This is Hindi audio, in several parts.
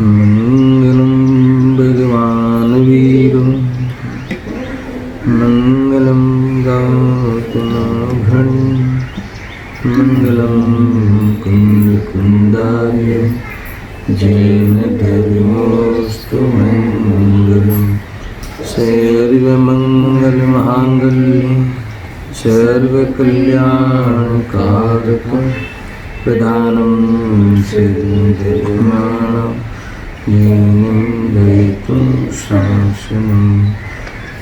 मंगलम भगवान वीरो मंगलम गौतमघ्नि मंगलम कुंदकुंदार्य जैन धर्मोस्तु मंगलम सर्वमंगलमांगल्ये सर्वकल्याणकारकं प्रदानं सिद्धिर्माणं जैनं दयितुं शासनं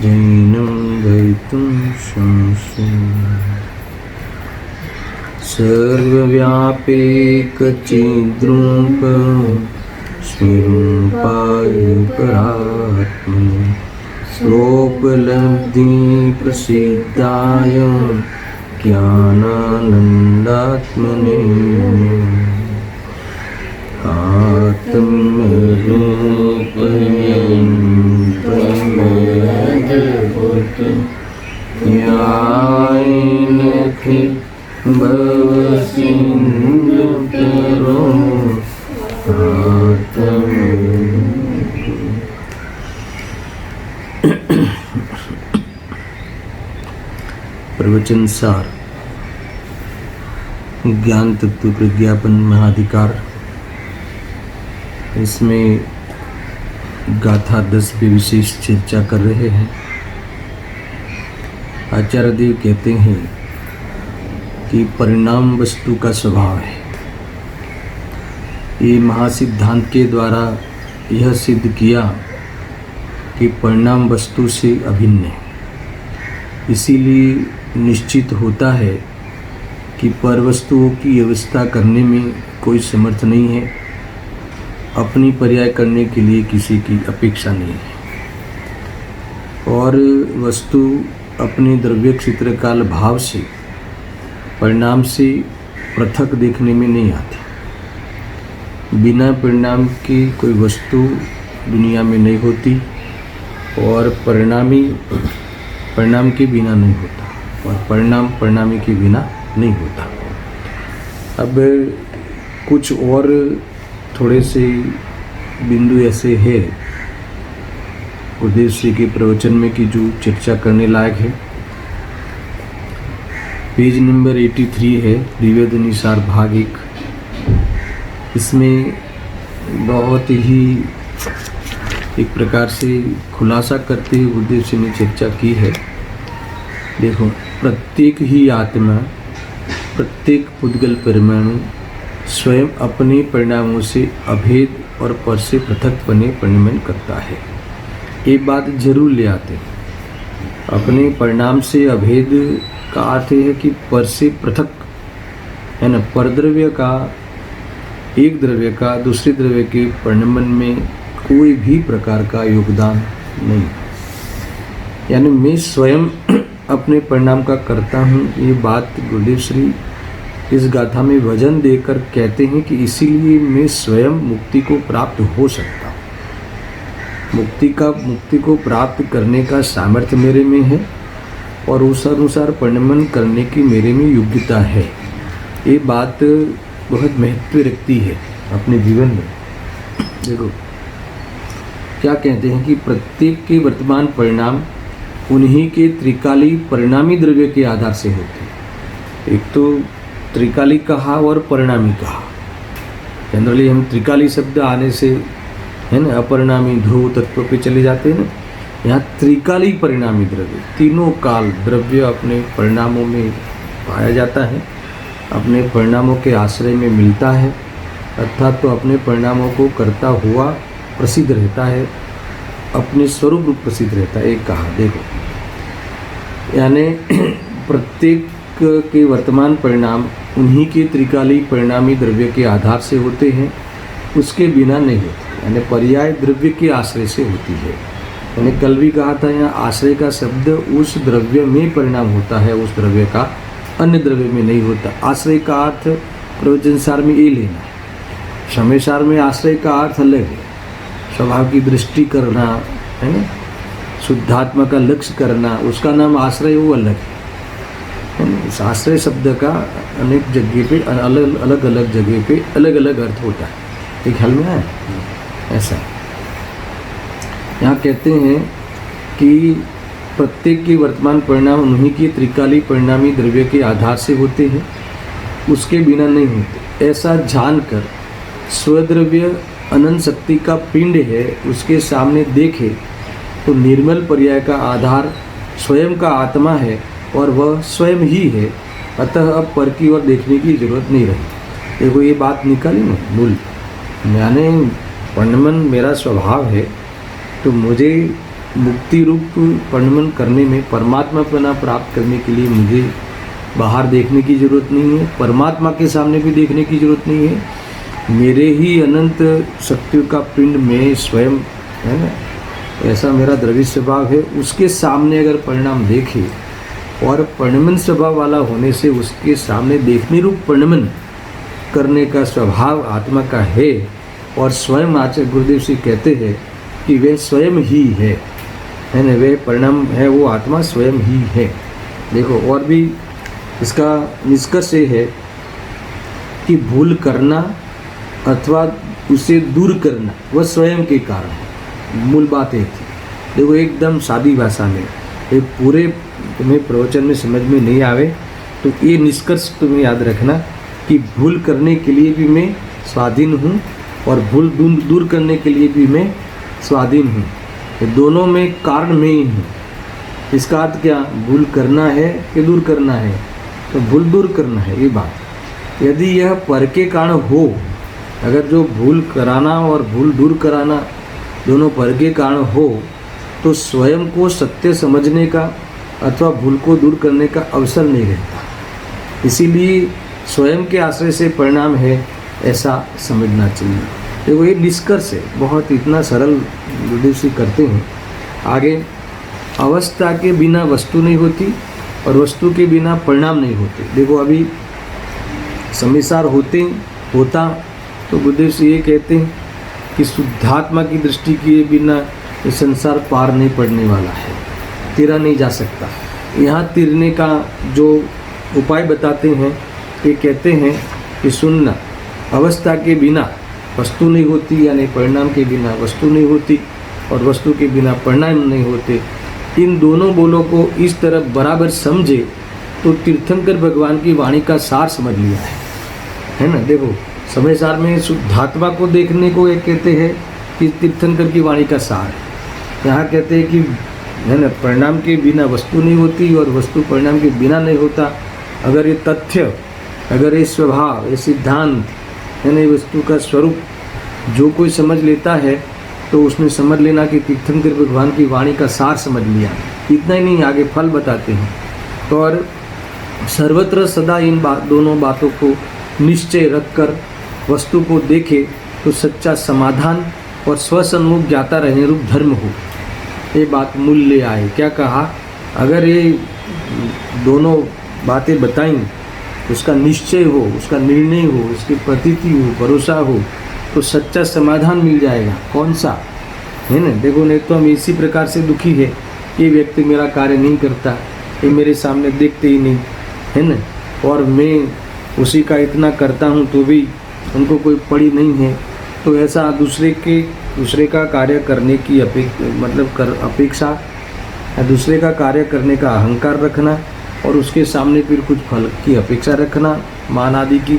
जैनं दयितुं शासनं सर्वव्यापीकचिद्रूप स्वरूपाय परात्मने स्वोपलब्धि प्रसिद्धाय ज्ञानानन्दात्मने आत्मरूपयं प्रमोदभूतयायनखि भवसिन्धुतरो प्रवचन सार ज्ञान तत्व प्रज्ञापन महाधिकार। इसमें गाथा 10 पे विशेष चर्चा कर रहे हैं। आचार्य देव कहते हैं कि परिणाम वस्तु का स्वभाव है। ये महासिद्धांत के द्वारा यह सिद्ध किया कि परिणाम वस्तु से अभिन्न है। इसीलिए निश्चित होता है कि पर वस्तुओं की व्यवस्था करने में कोई समर्थ नहीं है, अपनी पर्याय करने के लिए किसी की अपेक्षा नहीं है, और वस्तु अपने द्रव्य क्षेत्र काल भाव से परिणाम से पृथक देखने में नहीं आती। बिना परिणाम की कोई वस्तु दुनिया में नहीं होती, और परिणाम के बिना नहीं होता, और परिणाम परिणामी के बिना नहीं होता। अब कुछ और थोड़े से बिंदु ऐसे है उद्देश्य के प्रवचन में कि जो चर्चा करने लायक है। पेज नंबर 83 है, द्विवेदनिसार भाग 1। इसमें बहुत ही एक प्रकार से खुलासा करते हुए उद्देश्य ने चर्चा की है। देखो, प्रत्येक ही आत्मा, प्रत्येक पुद्गल परमाणु स्वयं अपने परिणामों से अभेद और पर से पृथकपने परिणमन करता है। ये बात जरूर ले आते हैं। अपने परिणाम से अभेद का अर्थ है कि पर से पृथक है ना। परद्रव्य का, एक द्रव्य का दूसरे द्रव्य के परिणमन में कोई भी प्रकार का योगदान नहीं, यानी मैं स्वयं अपने परिणाम का करता हूँ। ये बात गुरुदेव श्री इस गाथा में वजन देकर कहते हैं कि इसीलिए मैं स्वयं मुक्ति को प्राप्त हो सकता हूँ। मुक्ति को प्राप्त करने का सामर्थ्य मेरे में है, और उस अनुसार परिणमन करने की मेरे में योग्यता है। ये बात बहुत महत्व रखती है अपने जीवन में। देखो क्या कहते हैं कि प्रत्येक के वर्तमान परिणाम उन्हीं के त्रिकाली परिणामी द्रव्य के आधार से होते हैं। एक तो त्रिकाली कहा और परिणामी कहा। जनरली हम त्रिकाली शब्द आने से है ना अपरिणामी ध्रुव तत्व पे चले जाते हैं ना। यहाँ त्रिकाली परिणामी द्रव्य, तीनों काल द्रव्य अपने परिणामों में पाया जाता है, अपने परिणामों के आश्रय में मिलता है, अर्थात तो अपने परिणामों को करता हुआ प्रसिद्ध रहता है, अपने स्वरूप रूप प्रसिद्ध रहता है। एक कहा देखो, यानी प्रत्येक के वर्तमान परिणाम उन्हीं के त्रिकाली परिणामी द्रव्य के आधार से होते हैं, उसके बिना नहीं होते, यानी पर्याय द्रव्य के आश्रय से होती है। मैंने कल भी कहा था, यहाँ आश्रय का शब्द उस द्रव्य में परिणाम होता है, उस द्रव्य का अन्य द्रव्य में नहीं होता। आश्रय का अर्थ प्रवचनसार में ये लेना है, समयसार में आश्रय का अर्थ अलग है। स्वभाव की दृष्टि करना है ना, शुद्धात्मा का लक्ष्य करना, उसका नाम आश्रय, वो अलग है ना। इस आश्रय शब्द का अनेक जगह पे अलग अलग जगह पे अलग अलग अर्थ होता है, एक ख्याल में है ऐसा। यहाँ कहते हैं कि प्रत्येक के वर्तमान परिणाम उन्हीं के त्रिकाली परिणामी द्रव्य के आधार से होते हैं, उसके बिना नहीं होते। ऐसा जानकर स्वद्रव्य अनंत शक्ति का पिंड है, उसके सामने देखे तो निर्मल पर्याय का आधार स्वयं का आत्मा है और वह स्वयं ही है। अतः अब पर की ओर देखने की जरूरत नहीं रही। देखो ये बात निकाली ना मूल, मैंने परिणमन मेरा स्वभाव है, तो मुझे मुक्ति रूप परिणमन करने में परमात्मापना प्राप्त करने के लिए मुझे बाहर देखने की जरूरत नहीं है, परमात्मा के सामने भी देखने की जरूरत नहीं है। मेरे ही अनंत शक्तियों का पिंड में स्वयं है ना, ऐसा मेरा द्रव्य स्वभाव है। उसके सामने अगर परिणाम देखे और परिणमन स्वभाव वाला होने से उसके सामने देखने रूप परिणमन करने का स्वभाव आत्मा का है, और स्वयं आचार्य गुरुदेव जी कहते हैं कि वे स्वयं ही है ना, वे परिणाम है, वो आत्मा स्वयं ही है। देखो और भी इसका निष्कर्ष ये है कि भूल करना अथवा उसे दूर करना वह स्वयं के कारण है। मूल बात एक थी। देखो एकदम सादी भाषा में, एक पूरे तुम्हें प्रवचन में समझ में नहीं आवे तो ये निष्कर्ष तुम्हें याद रखना कि भूल करने के लिए भी मैं स्वाधीन हूँ और भूल दूर करने के लिए भी मैं स्वाधीन हूँ। ये दोनों में कारण में ही हूँ। इसका अर्थ क्या, भूल करना है कि दूर करना है? तो भूल दूर करना है, ये बात। यदि यह पर के कारण हो, अगर जो भूल कराना और भूल दूर कराना दोनों पर के कारण हो, तो स्वयं को सत्य समझने का अथवा भूल को दूर करने का अवसर नहीं रहता। इसीलिए स्वयं के आश्रय से परिणाम है, ऐसा समझना चाहिए। देखो ये निष्कर्ष है, बहुत इतना सरल गुरुदेव जी करते हैं। आगे, अवस्था के बिना वस्तु नहीं होती और वस्तु के बिना परिणाम नहीं होते। देखो अभी समयसार होता तो गुरुदेव जी ये कहते हैं कि शुद्धात्मा की दृष्टि किए बिना ये संसार पार नहीं पड़ने वाला है, तिरा नहीं जा सकता। यहाँ तिरने का जो उपाय बताते हैं, ये कहते हैं कि सुनना, अवस्था के बिना वस्तु नहीं होती, यानी परिणाम के बिना वस्तु नहीं होती और वस्तु के बिना परिणाम नहीं होते। इन दोनों बोलों को इस तरह बराबर समझे तो तीर्थंकर भगवान की वाणी का सार समझ लिया है ना। देखो समयसार में शुद्धात्मा को देखने को एक कहते हैं कि तीर्थंकर की वाणी का सार है। यहाँ कहते हैं कि है ना, परिणाम के बिना वस्तु नहीं होती और वस्तु परिणाम के बिना नहीं होता। अगर ये तथ्य, अगर ये स्वभाव, ये सिद्धांत है ना, वस्तु का स्वरूप जो कोई समझ लेता है तो उसने समझ लेना कि तीर्थंकर भगवान की वाणी का सार समझ लिया। इतना ही नहीं, आगे फल बताते हैं। तो और सर्वत्र सदा इन दोनों बातों को निश्चय रखकर वस्तु को देखे तो सच्चा समाधान और स्वसन्मुख ज्ञाता रहने रूप धर्म हो। ये बात मूल्य आए। क्या कहा, अगर ये दोनों बातें बताई, उसका निश्चय हो, उसका निर्णय हो, उसकी प्रतीति हो, भरोसा हो, तो सच्चा समाधान मिल जाएगा। कौन सा है ना। देखो नहीं तो हम इसी प्रकार से दुखी है, ये व्यक्ति मेरा कार्य नहीं करता, ये मेरे सामने देखते ही नहीं है ना, और मैं उसी का इतना करता हूँ तो भी उनको कोई पड़ी नहीं है। तो ऐसा दूसरे का कार्य करने की अपेक्षा या दूसरे का कार्य करने का अहंकार रखना और उसके सामने फिर कुछ फल की अपेक्षा रखना, मान आदि की,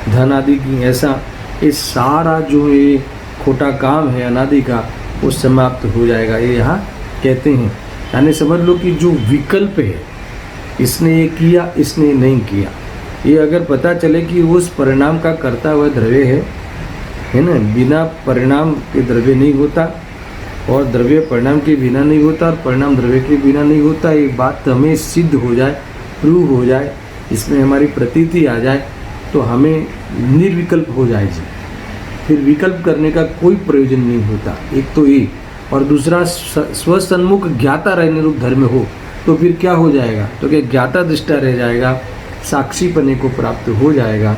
धन आदि की, ऐसा ये सारा जो ये खोटा काम है अनादि का, वो समाप्त हो जाएगा। ये यहाँ कहते हैं, यानी समझ लो कि जो विकल्प है, इसने ये किया, इसने नहीं किया, ये अगर पता चले कि उस परिणाम का करता हुआ द्रव्य है ना, बिना परिणाम के द्रव्य नहीं होता और द्रव्य परिणाम के बिना नहीं होता और परिणाम द्रव्य के बिना नहीं होता, ये बात हमें सिद्ध हो जाए, प्रूव हो जाए, इसमें हमारी प्रतीति आ जाए, तो हमें निर्विकल्प हो जाए जी। फिर विकल्प करने का कोई प्रयोजन नहीं होता। एक तो ये, और दूसरा स्वसन्मुख ज्ञाता रहने रूप धर्म हो, तो फिर क्या हो जाएगा? तो क्या ज्ञाता दृष्टा रह जाएगा, साक्षीपने को प्राप्त हो जाएगा।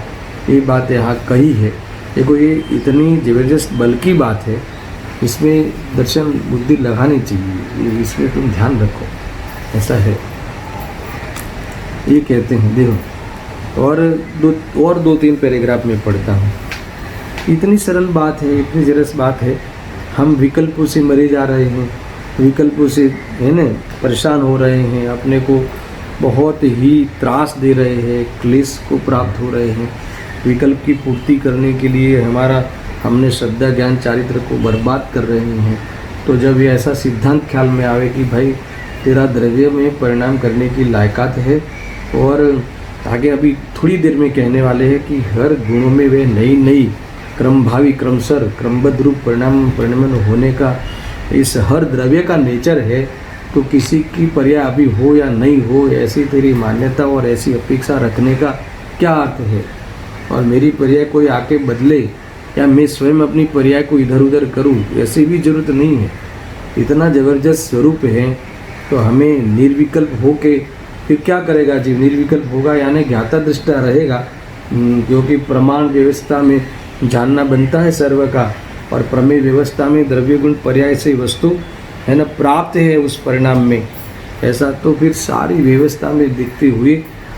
ये बात यहाँ कही है। देखो ये इतनी ज़बरदस्त बल की बात है, इसमें दर्शन बुद्धि लगानी चाहिए, इसमें तुम ध्यान रखो, ऐसा है। ये कहते हैं, देखो और दो तीन पैराग्राफ में पढ़ता हूँ। इतनी सरल बात है, इतनी जरस बात है। हम विकल्पों से मरे जा रहे हैं, विकल्पों से है ना परेशान हो रहे हैं, अपने को बहुत ही त्रास दे रहे हैं, क्लेश को प्राप्त हो रहे हैं। विकल्प की पूर्ति करने के लिए हमने श्रद्धा ज्ञान चारित्र को बर्बाद कर रहे हैं। तो जब ये ऐसा सिद्धांत ख्याल में आवे कि भाई तेरा द्रव्य में परिणाम करने की लायकात है, और आगे अभी थोड़ी देर में कहने वाले हैं कि हर गुणों में वे नई नई क्रमभावी क्रमशर क्रमबद्ध रूप परिणमन होने का इस हर द्रव्य का नेचर है। तो किसी की पर्याय अभी हो या नहीं हो, ऐसी तेरी मान्यता और ऐसी अपेक्षा रखने का क्या अर्थ है? और मेरी पर्याय कोई आके बदले या मैं स्वयं अपनी पर्याय को इधर उधर करूं, ऐसी भी जरूरत नहीं है। इतना जबरदस्त स्वरूप है, तो हमें निर्विकल्प होके फिर क्या करेगा जीव? निर्विकल्प होगा यानी ज्ञाता दृष्टा रहेगा, क्योंकि प्रमाण व्यवस्था में जानना बनता है सर्व का, और प्रमेय व्यवस्था में द्रव्य गुण पर्याय से वस्तु है ना प्राप्त है उस परिणाम में। ऐसा तो फिर सारी व्यवस्था में दिखते हुए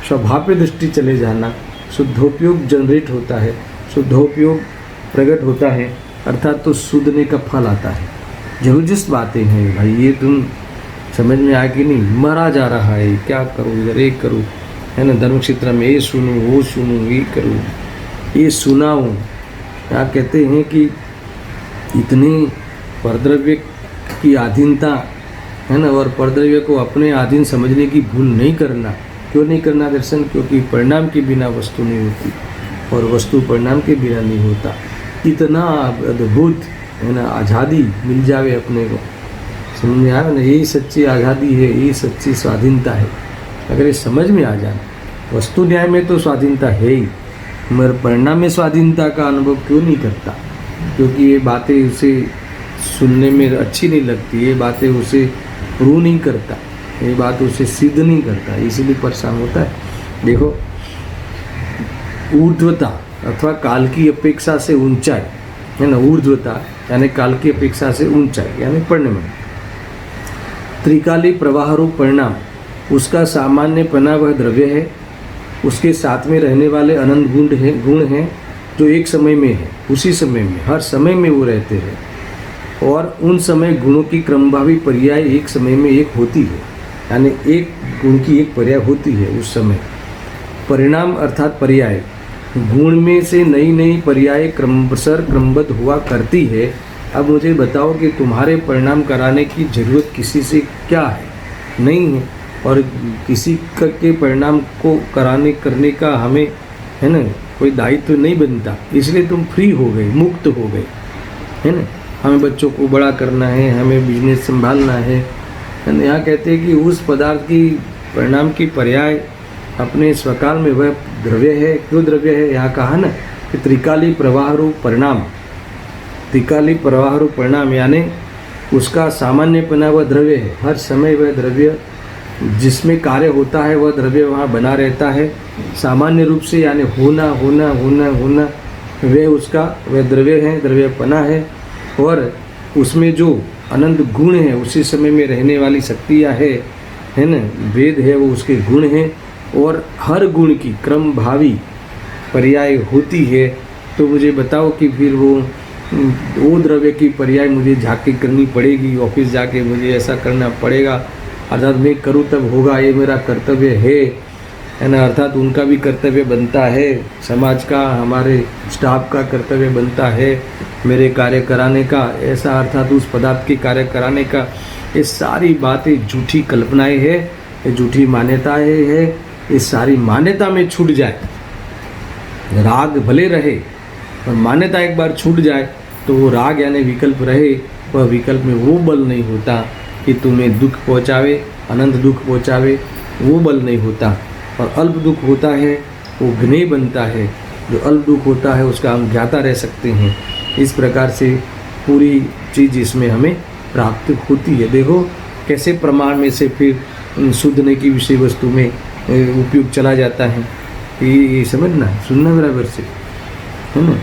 स्वभाव पे दृष्टि चले जाना, शुद्धोपयोग जनरेट होता है, शुद्धोपयोग प्रकट होता है, अर्थात तो शुद्धने का फल आता है। जबरदस्त बातें हैं भाई, ये तुम समझ में आ कि नहीं? मरा जा रहा है, क्या करूँ, इधर एक करूँ, है ना, धर्म क्षेत्र में ये सुनूँ वो सुनूँ, ये करूँ ये सुनाऊँ। क्या कहते हैं कि इतने परद्रव्य की अधीनता है ना, और परद्रव्य को अपने अधीन समझने की भूल नहीं करना। क्यों नहीं करना दर्शन? क्योंकि परिणाम के बिना वस्तु नहीं होती, और वस्तु परिणाम के बिना नहीं होता। इतना अद्भुत है ना आज़ादी मिल जावे अपने को, समझ में आया ना? यही सच्ची आज़ादी है, यही सच्ची स्वाधीनता है। अगर ये समझ में आ जाए, वस्तु न्याय में तो स्वाधीनता है ही, मगर परिणाम में स्वाधीनता का अनुभव क्यों नहीं करता? क्योंकि ये बातें उसे सुनने में अच्छी नहीं लगती, ये बातें उसे प्रूव नहीं करता, ये बात उसे सिद्ध नहीं करता, इसीलिए परेशान होता है। देखो, ऊर्ध्वता अथवा काल की अपेक्षा से ऊंचाई है ना, ऊर्ध्वता यानी काल की अपेक्षा से ऊंचाई यानी परिणाम। त्रिकाली प्रवाह रूप परिणाम, उसका सामान्यपना वह द्रव्य है, उसके साथ में रहने वाले अनंत गुण हैं जो एक समय में है, उसी समय में हर समय में वो रहते हैं, और उन समय गुणों की क्रमभावी पर्याय एक समय में एक होती है, यानी एक गुण की एक पर्याय होती है उस समय। परिणाम अर्थात पर्याय, गुण में से नई नई पर्याय क्रमशर क्रमबद्ध हुआ करती है। अब मुझे बताओ कि तुम्हारे परिणाम कराने की जरूरत किसी से क्या है? नहीं है, और किसी के परिणाम को करने का हमें है ना कोई दायित्व नहीं बनता, इसलिए तुम फ्री हो गए, मुक्त हो गए, है ना। हमें बच्चों को बड़ा करना है, हमें बिजनेस संभालना है ना। यहाँ कहते हैं कि उस पदार्थ की परिणाम की पर्याय अपने स्वकाल में वह द्रव्य है। क्यों द्रव्य है? यहाँ कहा ना कि त्रिकाली प्रवाह रूप परिणाम, त्रिकाली प्रवाह रूप परिणाम यानी उसका सामान्यपना वह द्रव्य है, हर समय वह द्रव्य जिसमें कार्य होता है वह द्रव्य वहाँ बना रहता है सामान्य रूप से, यानी होना होना होना होना वह द्रव्य है, द्रव्यपना है, और उसमें जो अनंत गुण है उसी समय में रहने वाली शक्तियाँ है ना, वेद है वो उसके गुण हैं, और हर गुण की क्रम भावी पर्याय होती है। तो मुझे बताओ कि फिर वो द्रव्य की पर्याय मुझे जाके करनी पड़ेगी, ऑफिस जाके मुझे ऐसा करना पड़ेगा, अर्थात मैं करूँ तब होगा, ये मेरा कर्तव्य है ना, अर्थात उनका भी कर्तव्य बनता है, समाज का हमारे स्टाफ का कर्तव्य बनता है मेरे कार्य कराने का, ऐसा अर्थात उस पदार्थ के कार्य कराने का। ये सारी बातें झूठी कल्पनाएं है, ये झूठी मान्यताएं है। इस सारी मान्यता में छूट जाए, राग भले रहे और मान्यता एक बार छूट जाए तो वो राग यानी विकल्प रहे, वह विकल्प में वो बल नहीं होता कि तुम्हें दुख पहुँचावे, अनंत दुख पहुँचावे, वो बल नहीं होता। और अल्प दुख होता है वो ज्ञेय बनता है, जो अल्प दुख होता है उसका हम ज्ञाता रह सकते हैं। इस प्रकार से पूरी चीज़ इसमें हमें प्राप्त होती है। देखो कैसे प्रमाण में से फिर शुद्ध की विषय वस्तु में उपयोग चला जाता है। ये समझना, सुनना बराबर से, है ना।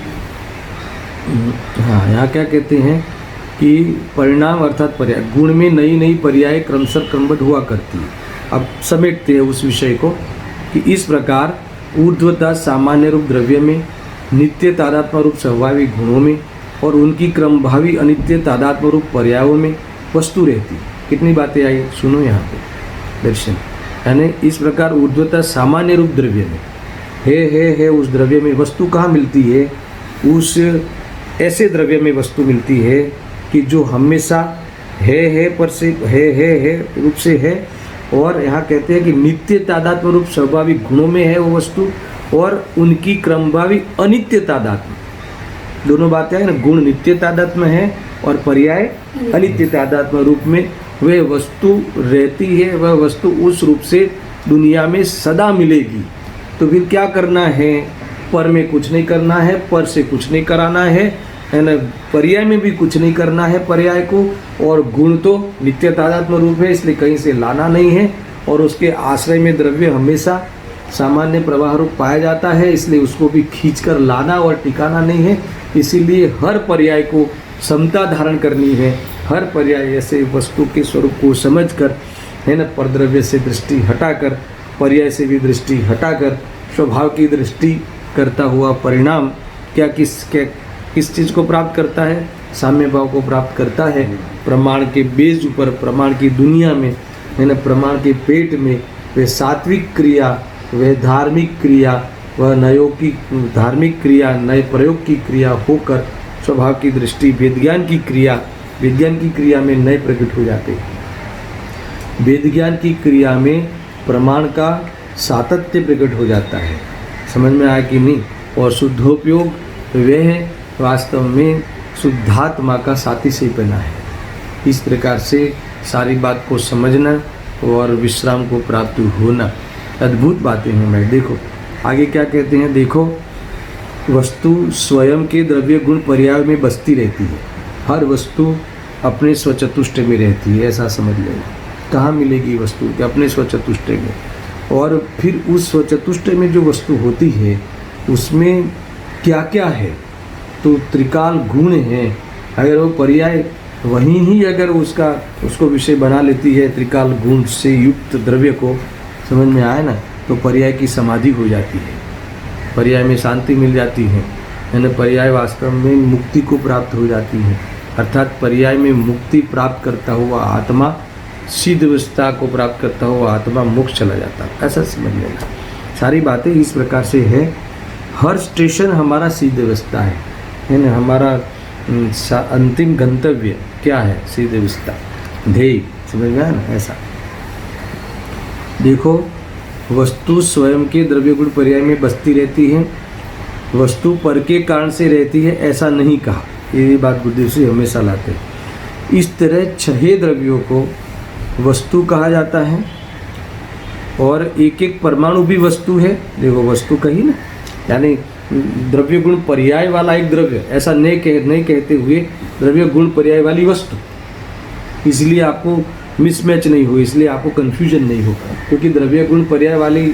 हाँ, यहाँ क्या कहते हैं कि परिणाम अर्थात पर्याय, गुण में नई नई पर्याय क्रमशः क्रमबद्ध हुआ करती है। अब समेटते हैं उस विषय को कि इस प्रकार ऊर्ध्वता सामान्य रूप द्रव्य में, नित्य तादात्म्य रूप स्वाभाविक गुणों में और उनकी क्रमभावी अनित्य तादात्म्य रूप पर्यायों में वस्तु रहती है। कितनी बातें आई, सुनो यहाँ पे दर्शन। यानी इस प्रकार ऊर्ध्वता सामान्य रूप द्रव्य में है, उस द्रव्य में वस्तु कहाँ मिलती है, उस ऐसे द्रव्य में वस्तु मिलती है कि जो हमेशा है पर से है रूप से है, और यहाँ कहते हैं कि नित्य तादात्म्य रूप स्वाभाविक गुणों में है वो वस्तु, और उनकी क्रमभावी अनित्य तादात्म्य, दोनों बातें हैं ना, गुण नित्य तादात्म्य है और पर्याय अनित्य तादात्म्य रूप में वह वस्तु रहती है। वह वस्तु उस रूप से दुनिया में सदा मिलेगी। तो फिर क्या करना है, पर में कुछ नहीं करना है, पर से कुछ नहीं कराना है ना, पर्याय में भी कुछ नहीं करना है पर्याय को, और गुण तो नित्य तादात्म्य रूप है इसलिए कहीं से लाना नहीं है, और उसके आश्रय में द्रव्य हमेशा सामान्य प्रवाह रूप पाया जाता है इसलिए उसको भी खींचकर लाना और टिकाना नहीं है। इसीलिए हर पर्याय को समता धारण करनी है। हर पर्याय ऐसे वस्तु के स्वरूप को समझकर, है ना, परद्रव्य से दृष्टि हटाकर, पर्याय से भी दृष्टि हटाकर स्वभाव की दृष्टि करता हुआ परिणाम किस चीज़ को प्राप्त करता है, साम्य भाव को प्राप्त करता है। प्रमाण के बेज ऊपर, प्रमाण की दुनिया में, है ना, प्रमाण के पेट में वह सात्विक क्रिया, वह धार्मिक क्रिया, वह नयों की धार्मिक क्रिया, नए प्रयोग की क्रिया होकर स्वभाव की दृष्टि वेदज्ञान की क्रिया में नए प्रकट हो जाते हैं। वेदज्ञान की क्रिया में प्रमाण का सातत्य प्रकट हो जाता है। समझ में आया कि नहीं। और शुद्धोपयोग वह वास्तव में शुद्धात्मा का साथी से बना है। इस प्रकार से सारी बात को समझना और विश्राम को प्राप्त होना अद्भुत बातें हैं। मैं देखो आगे क्या कहते हैं, देखो वस्तु स्वयं के द्रव्य गुण पर्याय में बसती रहती है। हर वस्तु अपने स्वचतुष्ट में रहती है, ऐसा समझ लेना। कहाँ मिलेगी वस्तु कि अपने स्वचतुष्ट में, और फिर उस स्वचतुष्ट में जो वस्तु होती है उसमें क्या क्या है, तो त्रिकाल गुण हैं। अगर वो पर्याय वहीं ही अगर उसको विषय बना लेती है, त्रिकाल गुण से युक्त द्रव्य को, समझ में आए ना, तो पर्याय की समाधि हो जाती है, पर्याय में शांति मिल जाती है ना। पर्याय वास्तव में मुक्ति को प्राप्त हो जाती है, अर्थात पर्याय में मुक्ति प्राप्त करता हुआ आत्मा, सिद्ध अवस्था को प्राप्त करता हुआ आत्मा मोक्ष चला जाता है, ऐसा समझ लेना। सारी बातें इस प्रकार से है। हर स्टेशन हमारा सिद्ध अवस्था है ना। हमारा अंतिम गंतव्य क्या है, सिद्ध अवस्था, ध्येय, समझ में आया ना। ऐसा देखो वस्तु स्वयं के द्रव्य गुण पर्याय में बसती रहती है, वस्तु पर के कारण से रहती है, ऐसा नहीं कहा। ये बात बुद्धि से हमेशा लाते हैं। इस तरह 6 द्रव्यों को वस्तु कहा जाता है, और एक एक परमाणु भी वस्तु है। देखो वस्तु कही ना, यानी द्रव्य गुण पर्याय वाला एक द्रव्य, ऐसा नहीं कहते हुए द्रव्य गुण पर्याय वाली वस्तु। इसलिए आपको मिसमैच नहीं हो, इसलिए आपको कन्फ्यूजन नहीं हो, क्योंकि द्रव्य गुण पर्याय वाली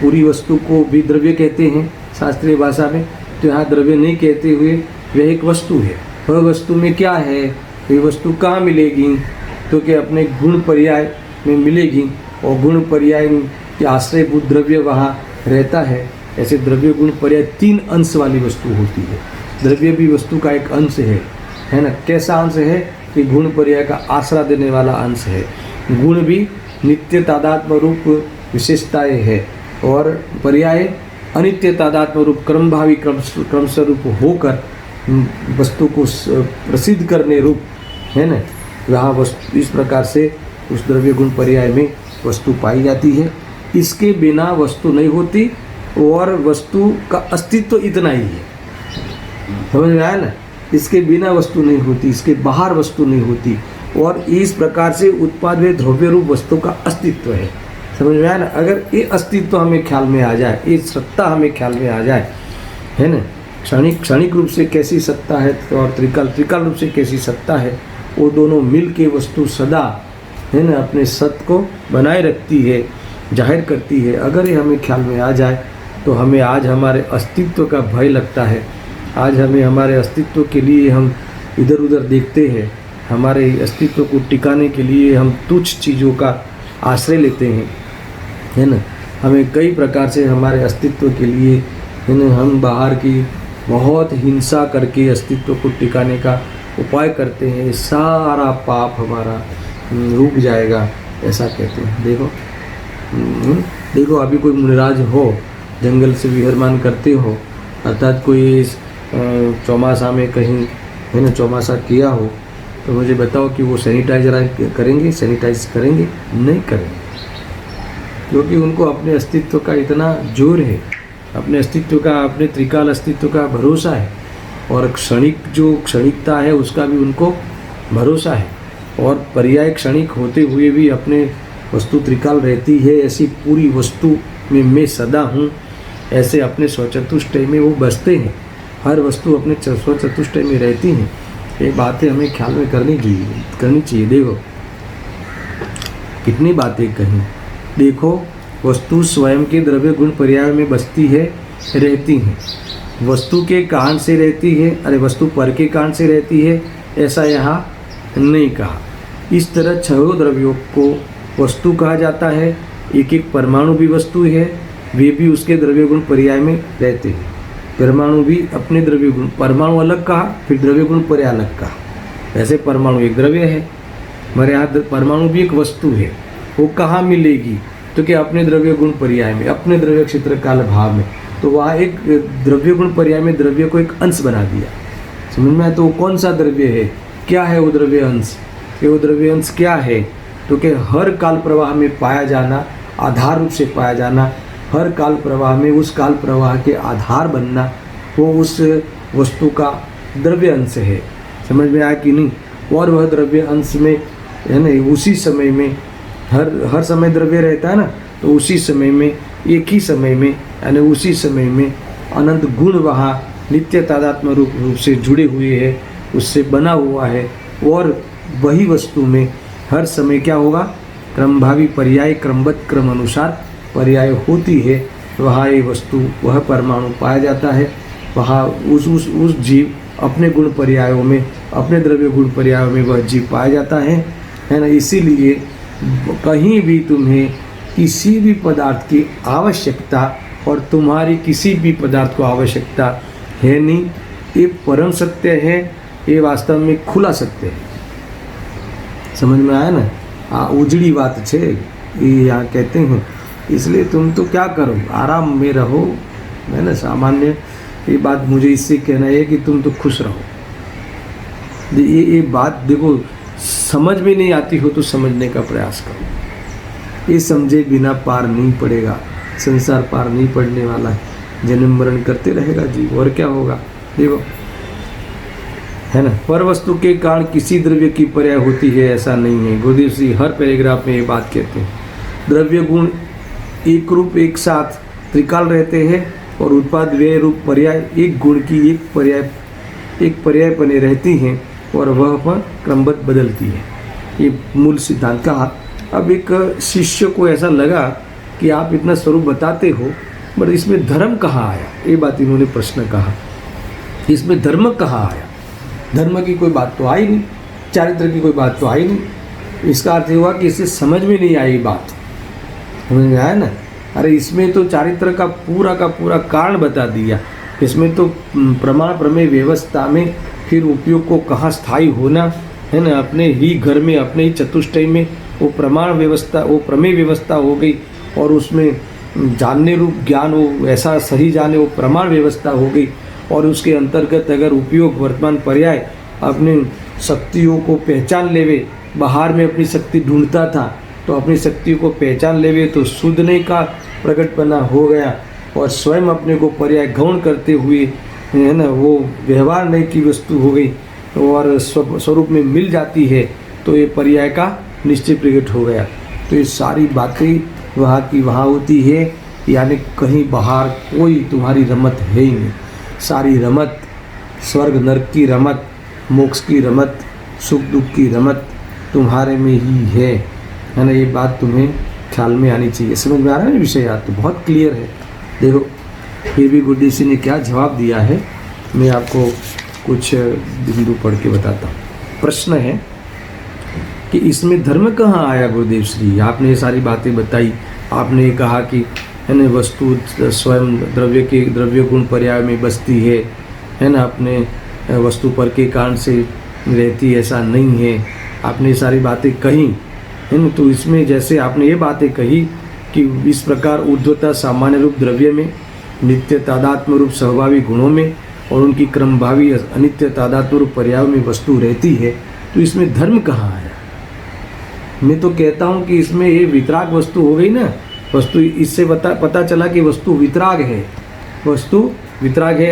पूरी वस्तु को भी द्रव्य कहते हैं शास्त्रीय भाषा में। तो यहाँ द्रव्य नहीं कहते हुए वह एक वस्तु है। वह वस्तु में क्या है, ये वस्तु कहाँ मिलेगी, तो कि अपने गुण पर्याय में मिलेगी, और गुण पर्याय के आश्रयभूत द्रव्य वहाँ रहता है। ऐसे द्रव्य गुण पर्याय 3 अंश वाली वस्तु होती है। द्रव्य भी वस्तु का एक अंश है ना। कैसा अंश है कि गुण पर्याय का आसरा देने वाला अंश है। गुण भी नित्य तादात्म्य रूप विशेषताएं है, और पर्याय अनित्य तादात्म्य रूप क्रमभावी क्रमस्वरूप होकर वस्तु को प्रसिद्ध करने रूप है ना। वहाँ वस्तु इस प्रकार से उस द्रव्य गुण पर्याय में वस्तु पाई जाती है। इसके बिना वस्तु नहीं होती, और वस्तु का अस्तित्व इतना ही है, समझ में आया ना। इसके बिना वस्तु नहीं होती, इसके बाहर वस्तु नहीं होती, और इस प्रकार से उत्पाद व द्रव्य रूप वस्तु का अस्तित्व है, समझ में आया ना। अगर ये अस्तित्व हमें ख्याल में आ जाए, ये सत्ता हमें ख्याल में आ जाए, है ना, क्षणिक रूप से कैसी सत्ता है और त्रिकाल रूप से कैसी सत्ता है, वो दोनों मिल के वस्तु सदा है ना अपने सत्य को बनाए रखती है, जाहिर करती है। अगर ये हमें ख्याल में आ जाए तो हमें आज हमारे अस्तित्व का भय लगता है। आज हमें हमारे अस्तित्व के लिए हम इधर उधर देखते हैं, हमारे अस्तित्व को टिकाने के लिए हम तुच्छ चीज़ों का आश्रय लेते हैं, है ना। हमें कई प्रकार से हमारे अस्तित्व के लिए है ना हम बाहर की बहुत हिंसा करके अस्तित्व को टिकाने का उपाय करते हैं। सारा पाप हमारा रुक जाएगा, ऐसा कहते हैं। देखो अभी कोई मुनिराज हो, जंगल से विहरमान करते हो, अर्थात कोई चौमासा में कहीं है ना चौमासा किया हो, तो मुझे बताओ कि वो सैनिटाइज करेंगे? नहीं करेंगे, क्योंकि उनको अपने अस्तित्व का इतना जोर है, अपने अस्तित्व का, अपने त्रिकाल अस्तित्व का भरोसा है, और क्षणिकता है उसका भी उनको भरोसा है। और पर्याय क्षणिक होते हुए भी अपने वस्तु त्रिकाल रहती है, ऐसी पूरी वस्तु में मैं सदा हूँ, ऐसे अपने स्वचतुष्टय में वो बसते हैं। हर वस्तु अपने स्वचतुष्टय में रहती हैं। ये बातें हमें ख्याल में करनी चाहिए। देखो कितनी बातें कहीं। देखो वस्तु स्वयं के द्रव्य गुण पर्याय में बसती है, रहती हैं। वस्तु के कारण से रहती है, अरे वस्तु पर के कारण से रहती है, ऐसा यहाँ नहीं कहा। इस तरह छहों द्रव्यों को वस्तु कहा जाता है। एक एक परमाणु भी वस्तु है, वे भी उसके द्रव्य गुण पर्याय में रहते हैं। परमाणु भी अपने द्रव्य गुण, परमाणु अलग कहा, फिर द्रव्य गुण पर्याय अलग कहा। ऐसे परमाणु एक द्रव्य है, हमारे यहाँ परमाणु भी एक वस्तु है। वो कहाँ मिलेगी? तो क्या अपने द्रव्य गुण पर्याय में, अपने द्रव्य क्षेत्र काल भाव में। तो वहाँ एक द्रव्य गुण पर्याय में द्रव्य को एक अंश बना दिया। समझ में आया? तो वो कौन सा द्रव्य है, क्या है वो द्रव्य अंश? वो द्रव्य अंश क्या है? तो कि हर काल प्रवाह में पाया जाना, आधार रूप से पाया जाना, हर काल प्रवाह में उस काल प्रवाह के आधार बनना, वो उस वस्तु का द्रव्य अंश है। समझ में आया कि नहीं? और वह द्रव्य अंश में है ना, उसी समय में हर समय द्रव्य रहता है ना, तो उसी समय में, एक ही समय में, यानी उसी समय में अनंत गुण वहाँ नित्य तादात्म्य रूप से जुड़े हुए हैं, उससे बना हुआ है। और वही वस्तु में हर समय क्या होगा? क्रमभावी पर्याय, क्रमबद्ध क्रम अनुसार पर्याय होती है। वहाँ ये वस्तु, वह परमाणु पाया जाता है। वहाँ उस जीव अपने गुण पर्यायों में, अपने द्रव्य गुण पर्यायों में वह जीव पाया जाता है ना। इसीलिए कहीं भी तुम्हें किसी भी पदार्थ की आवश्यकता, और तुम्हारी किसी भी पदार्थ को आवश्यकता है नहीं। ये परम सत्य है, ये वास्तव में खुला सत्य है। समझ में आया ना? उजड़ी बात छे ये यहाँ कहते हैं। इसलिए तुम तो क्या करो, आराम में रहो, है ना। सामान्य ये बात मुझे इससे कहना है कि तुम तो खुश रहो। ये बात देखो, समझ में नहीं आती हो तो समझने का प्रयास करो। ये समझे बिना पार नहीं पड़ेगा, संसार पार नहीं पड़ने वाला है। जन्म मरण करते रहेगा जीव, और क्या होगा? देखो है ना। पर वस्तु के कारण किसी द्रव्य की पर्याय होती है, ऐसा नहीं है। गुरुदेव जी हर पैराग्राफ में ये बात कहते हैं। द्रव्य गुण एक रूप एक साथ त्रिकाल रहते हैं, और उत्पाद व्यय रूप पर्याय एक गुण की एक पर्याय बने रहती हैं, और वह पर क्रमबद्ध बदलती है। ये मूल सिद्धांत कहा। अब एक शिष्य को ऐसा लगा कि आप इतना स्वरूप बताते हो, बट इसमें धर्म कहाँ आया? ये बात इन्होंने प्रश्न कहा, इसमें धर्म कहाँ आया? धर्म की कोई बात तो आई नहीं, चारित्र की कोई बात तो आई नहीं। इसका अर्थ हुआ कि इसे समझ में नहीं आई बात। समझ में आया ना? अरे इसमें तो चारित्र का पूरा कारण बता दिया। इसमें तो प्रमाण प्रमेय व्यवस्था में फिर उपयोग को कहाँ स्थायी होना है ना, अपने ही घर में, अपने ही चतुष्टय में वो प्रमाण व्यवस्था, वो प्रमेय व्यवस्था हो गई, और उसमें जानने रूप ज्ञान वो ऐसा सही जाने वो प्रमाण व्यवस्था हो गई। और उसके अंतर्गत अगर उपयोग वर्तमान पर्याय अपने शक्तियों को पहचान लेवे, बाहर में अपनी शक्ति ढूंढता था तो अपनी शक्ति को पहचान लेवे तो शुद्धने का प्रकटपना हो गया, और स्वयं अपने को पर्याय गौण करते हुए है ना वो व्यवहार नहीं की वस्तु हो गई, और स्वरूप में मिल जाती है, तो ये पर्याय का निश्चय प्रकट हो गया। तो ये सारी बातें वहाँ की वहाँ होती है, यानी कहीं बाहर कोई तुम्हारी रमत है ही नहीं। सारी रमत, स्वर्ग नरक की रमत, मोक्ष की रमत, सुख दुख की रमत तुम्हारे में ही है ना। ये बात तुम्हें ख्याल में आनी चाहिए। समझ में आ रहा है विषय? यार तो बहुत क्लियर है। देखो फिर भी गुरुदेव सिंह ने क्या जवाब दिया है, मैं आपको कुछ बिंदु पढ़ के बताता हूँ। प्रश्न है कि इसमें धर्म कहाँ आया गुरुदेव श्री? आपने ये सारी बातें बताई, आपने कहा कि है ना वस्तु स्वयं द्रव्य गुण पर्याय में बसती है ना, अपने वस्तु पर के कारण से रहती, ऐसा नहीं है। आपने ये सारी बातें कही है ना। तो इसमें जैसे आपने ये बातें कही कि इस प्रकार ऊर्ध्वता सामान्य रूप द्रव्य में, नित्य तादात्म्य रूप सहभावी गुणों में और उनकी क्रमभावी अनित्य तादात्म्य रूप पर्याय में वस्तु रहती है, तो इसमें धर्म कहाँ आया? मैं तो कहता हूँ कि इसमें ये वितराग वस्तु हो गई ना। वस्तु इससे पता चला कि वस्तु वितराग है। वस्तु वितराग है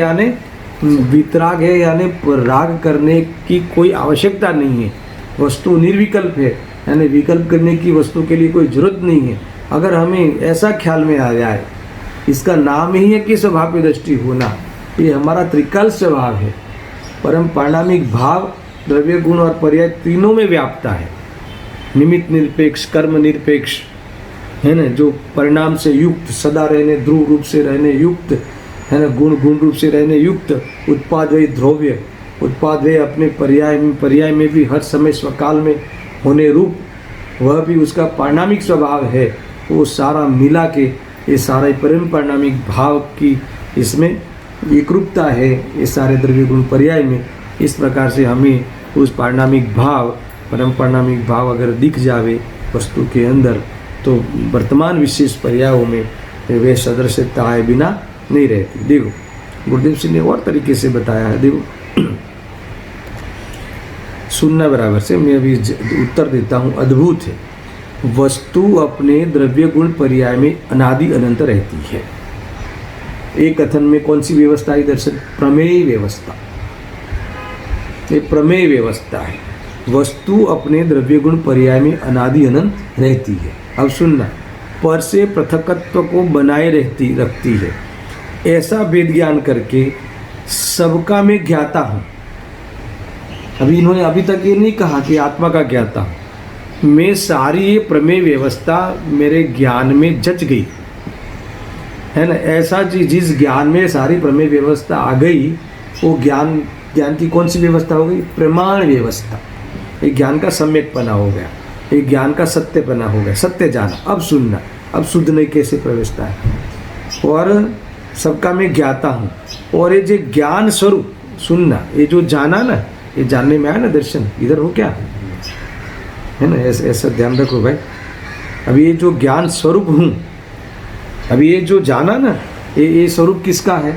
यानी राग करने की कोई आवश्यकता नहीं है। वस्तु निर्विकल्प है यानी विकल्प करने की वस्तु के लिए कोई जरूरत नहीं है। अगर हमें ऐसा ख्याल में आ जाए, इसका नाम ही है कि स्वभाव की दृष्टि होना, ये हमारा त्रिकाल स्वभाव है। परम पारिणामिक भाव द्रव्य गुण और पर्याय तीनों में व्याप्ता है। निमित्त निरपेक्ष, कर्म निरपेक्ष है ना, जो परिणाम से युक्त, सदा रहने ध्रुव रूप से रहने युक्त है ना, गुण रूप से रहने युक्त, उत्पाद व द्रव्य, उत्पाद व अपने पर्याय में भी हर समय स्वकाल में होने रूप, वह भी उसका पारिणामिक स्वभाव है। वो सारा मिला के ये सारा परम पारिणामिक भाव की इसमें एकरूपता है, ये सारे द्रव्य गुण पर्याय में। इस प्रकार से हमें उस पारिणामिक भाव, परम पारिणामिक भाव अगर दिख जावे वस्तु के अंदर, तो वर्तमान विशेष पर्यायों में वे सदृशता आए बिना नहीं रहती। देखो गुरुदेव सिंह ने और तरीके से बताया है। देखो सुनना बराबर से, मैं अभी उत्तर देता हूँ। अद्भुत है, वस्तु अपने द्रव्य गुण पर्याय में अनादि अनंत रहती है। एक कथन में कौन सी व्यवस्था है? दर्शन प्रमेय व्यवस्था। ये प्रमेय व्यवस्था है। वस्तु अपने द्रव्य गुण पर्याय में अनादि अनंत रहती है। अब सुनना, पर से पृथकत्व को बनाए रखती है। ऐसा वेद ज्ञान करके सबका मैं ज्ञाता हूँ। अभी इन्होंने अभी तक ये नहीं कहा कि आत्मा का ज्ञाता हूँ। मैं सारी ये प्रमेय व्यवस्था मेरे ज्ञान में जच गई है ना। ऐसा जिस ज्ञान में सारी प्रमेय व्यवस्था आ गई, वो ज्ञान की कौन सी व्यवस्था हो गई? प्रमाण व्यवस्था। एक ज्ञान का सम्यकपना हो गया, एक ज्ञान का सत्यपना हो गया, सत्य जाना। अब सुनना, अब शुद्ध नहीं कैसे प्रवेशता है। और सबका मैं ज्ञाता हूँ। और ये जो ज्ञान स्वरूप, सुनना, ये जो जाना ना, ये जानने में आया ना दर्शन, इधर हो क्या है ना, ऐसा ध्यान रखो भाई। अभी ये जो ज्ञान स्वरूप हूँ, अभी ये जो जाना ना, ये स्वरूप किसका है?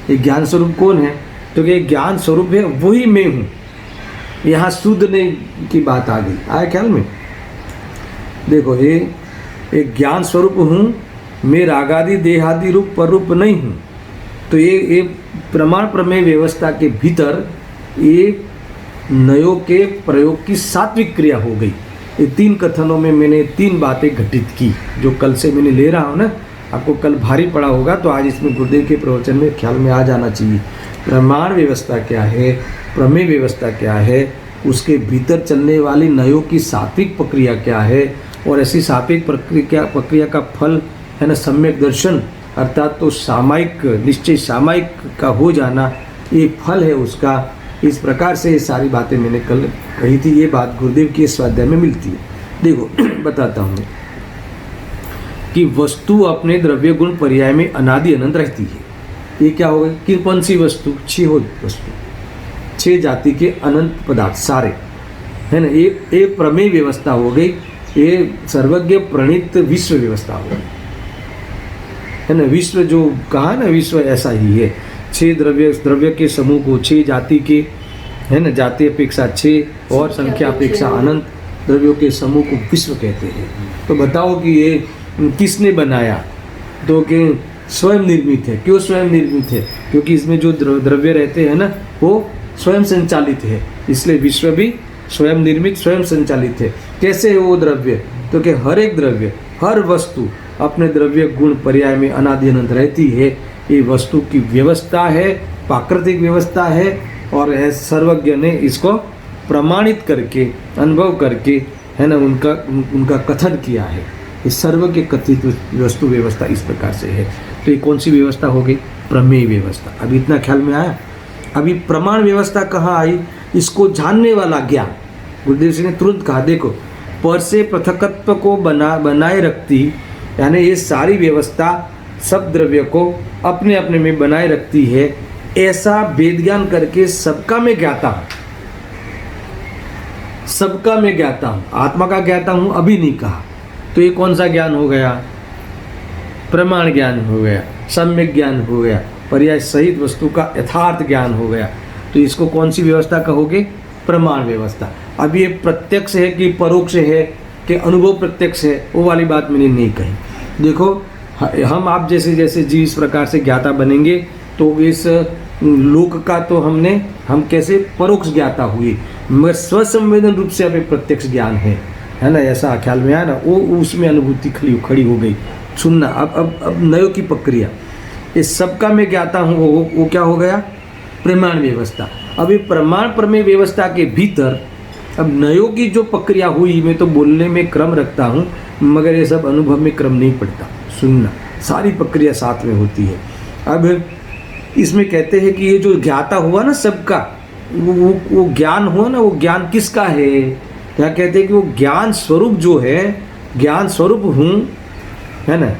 ये ज्ञान स्वरूप कौन है? तो ये ज्ञान स्वरूप है, वही मैं हूँ। यहाँ शुद्ध नहीं की बात आ गई, आया ख्याल में? देखो ये एक ज्ञान स्वरूप हूँ, मैं रागादि देहादि रूप पर रूप नहीं हूँ। तो ये प्रमाण प्रमेय व्यवस्था के भीतर ये नयों के प्रयोग की सात्विक क्रिया हो गई। ये तीन कथनों में मैंने तीन बातें घटित की, जो कल से मैंने ले रहा हूँ ना। आपको कल भारी पड़ा होगा, तो आज इसमें गुरुदेव के प्रवचन में ख्याल में आ जाना चाहिए। प्रमाण व्यवस्था क्या है, प्रमेय व्यवस्था क्या है, उसके भीतर चलने वाली नयों की सात्विक प्रक्रिया क्या है, और ऐसी सात्विक प्रक्रिया का फल है ना सम्यक दर्शन, अर्थात तो सामायिक निश्चय, सामायिक का हो जाना, ये फल है उसका। इस प्रकार से ये सारी बातें मैंने कल कही थी। ये बात गुरुदेव के स्वाध्याय में मिलती है। देखो बताता हूँ कि वस्तु अपने द्रव्य गुण पर्याय में अनादि अनंत रहती है। ये क्या होगा कि कौन सी वस्तु? 6 वस्तु, 6 जाति के अनंत पदार्थ सारे है ना। ये प्रमेय व्यवस्था हो गई, ये सर्वज्ञ प्रणीत विश्व व्यवस्था हो गई है ना। विश्व जो कहा ना, विश्व ऐसा ही है। 6 द्रव्य के समूह को 6 जाति के है ना, जाति अपेक्षा 6 और संख्या अपेक्षा अनंत द्रव्यों के समूह को विश्व कहते हैं। तो बताओ कि ये किसने बनाया? तो कि स्वयं निर्मित है। क्यों स्वयं निर्मित है? क्योंकि इसमें जो द्रव्य रहते हैं ना, वो स्वयं संचालित है, इसलिए विश्व भी स्वयं निर्मित, स्वयं संचालित है। कैसे है वो द्रव्य? तो कि हर एक द्रव्य, हर वस्तु अपने द्रव्य गुण पर्याय में अनादि अनंत रहती है। ये वस्तु की व्यवस्था है, प्राकृतिक व्यवस्था है, और सर्वज्ञ ने इसको प्रमाणित करके, अनुभव करके, है ना, उनका कथन किया है। इस सर्व के कथित वस्तु व्यवस्था इस प्रकार से है। तो ये कौन सी व्यवस्था हो गई? प्रमेय व्यवस्था। अभी इतना ख्याल में आया? अभी प्रमाण व्यवस्था कहाँ आई? इसको जानने वाला ज्ञान। गुरुदेव सिंह ने तुरंत कहा, देखो, पर से पृथकत्व को बनाए रखती, यानी ये सारी व्यवस्था सब द्रव्य को अपने अपने में बनाए रखती है, ऐसा वेद ज्ञान करके सबका मैं ज्ञाता हूँ, सबका मैं ज्ञाता हूँ, आत्मा का ज्ञाता हूँ अभी नहीं कहा। तो ये कौन सा ज्ञान हो गया? प्रमाण ज्ञान हो गया, सम्यक ज्ञान हो गया, पर्याय सहित वस्तु का यथार्थ ज्ञान हो गया। तो इसको कौन सी व्यवस्था कहोगे? प्रमाण व्यवस्था। अब ये प्रत्यक्ष है कि परोक्ष है कि अनुभव प्रत्यक्ष है, वो वाली बात मैंने नहीं कही। देखो, हम आप जैसे जैसे जीव इस प्रकार से ज्ञाता बनेंगे तो इस लोक का तो हम कैसे परोक्ष ज्ञाता हुए, मगर स्वसंवेदन रूप से अभी प्रत्यक्ष ज्ञान है ना, ऐसा ख्याल में आया ना, वो उसमें अनुभूति खड़ी हो गई। सुनना, अब नयो की प्रक्रिया, इस सबका मैं ज्ञाता हूँ, वो क्या हो गया? प्रमाण व्यवस्था। अभी प्रमाण प्रमेय व्यवस्था के भीतर अब नयो की जो प्रक्रिया हुई, मैं तो बोलने में क्रम रखता हूँ मगर ये सब अनुभव में क्रम नहीं पड़ता। सुनना, सारी प्रक्रिया साथ में होती है। अब इसमें कहते हैं कि ये जो ज्ञाता हुआ ना सबका, वो ज्ञान हुआ ना, वो ज्ञान किसका है? क्या कहते हैं कि वो ज्ञान स्वरूप जो है, ज्ञान स्वरूप हूँ, है ना,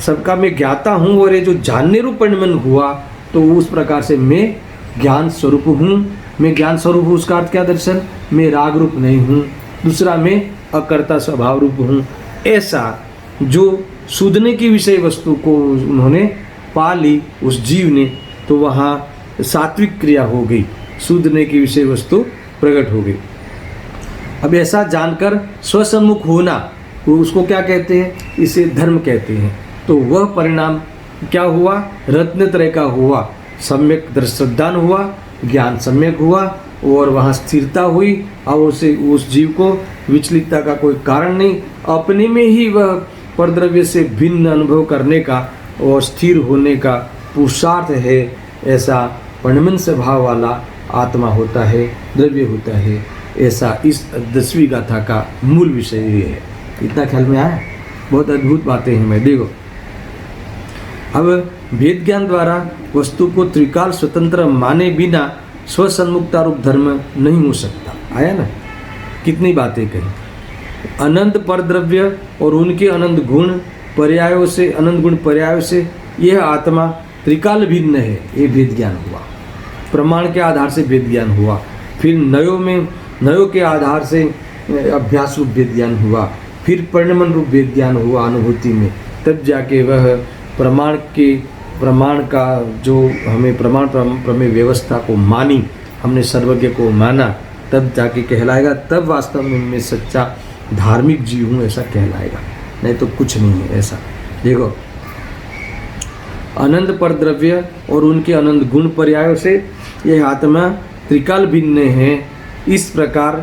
सबका मैं ज्ञाता हूँ, और ये जो जानने रूप परिणमन हुआ तो उस प्रकार से मैं ज्ञान स्वरूप हूँ। मैं ज्ञान स्वरूप हूँ, उसका अर्थ क्या दर्शन? मैं राग रूप नहीं हूँ। दूसरा, मैं अकर्ता स्वभाव रूप हूँ। ऐसा जो सूदने की विषय वस्तु को उन्होंने पा ली उस जीव ने, तो वहाँ सात्विक क्रिया हो गई, सूदने की विषय वस्तु प्रकट हो गई। अब ऐसा जानकर स्वसम्मुख होना, वो उसको क्या कहते हैं? इसे धर्म कहते हैं। तो वह परिणाम क्या हुआ? रत्नत्रय का हुआ, सम्यक दृष्टान हुआ, ज्ञान सम्यक हुआ, और वहाँ स्थिरता हुई, और उसे उस जीव को विचलितता का कोई कारण नहीं, अपने में ही वह परद्रव्य से भिन्न अनुभव करने का और स्थिर होने का पुरुषार्थ है। ऐसा परिणमन स्वभाव वाला आत्मा होता है, द्रव्य होता है। ऐसा इस 10वीं गाथा का मूल विषय ये है। इतना ख्याल में आया? बहुत अद्भुत बातें हैं। मैं देखो, अब वेद ज्ञान द्वारा वस्तु को त्रिकाल स्वतंत्र माने बिना स्वसन्मुक्ता रूप धर्म नहीं हो सकता। आया ना? कितनी बातें कही। अनंत परद्रव्य और उनके अनंत गुण पर्यायों से, अनंत गुण पर्यायों से यह आत्मा त्रिकाल भिन्न है, ये वेद ज्ञान हुआ। प्रमाण के आधार से वेद ज्ञान हुआ। फिर नयो के आधार से अभ्यास रूप वेद ज्ञान हुआ। फिर परिणमन रूप वेद ज्ञान हुआ अनुभूति में। तब जाके वह प्रमाण का जो हमें प्रमाण प्रमेय व्यवस्था को मानी, हमने सर्वज्ञ को माना, तब जाके कहलाएगा, तब वास्तव में मैं सच्चा धार्मिक जीव हूँ ऐसा कहलाएगा। नहीं तो कुछ नहीं है ऐसा। देखो, अनंत पर द्रव्य और उनके अनंत गुण पर्यायों से यह आत्मा त्रिकाल भिन्न है। इस प्रकार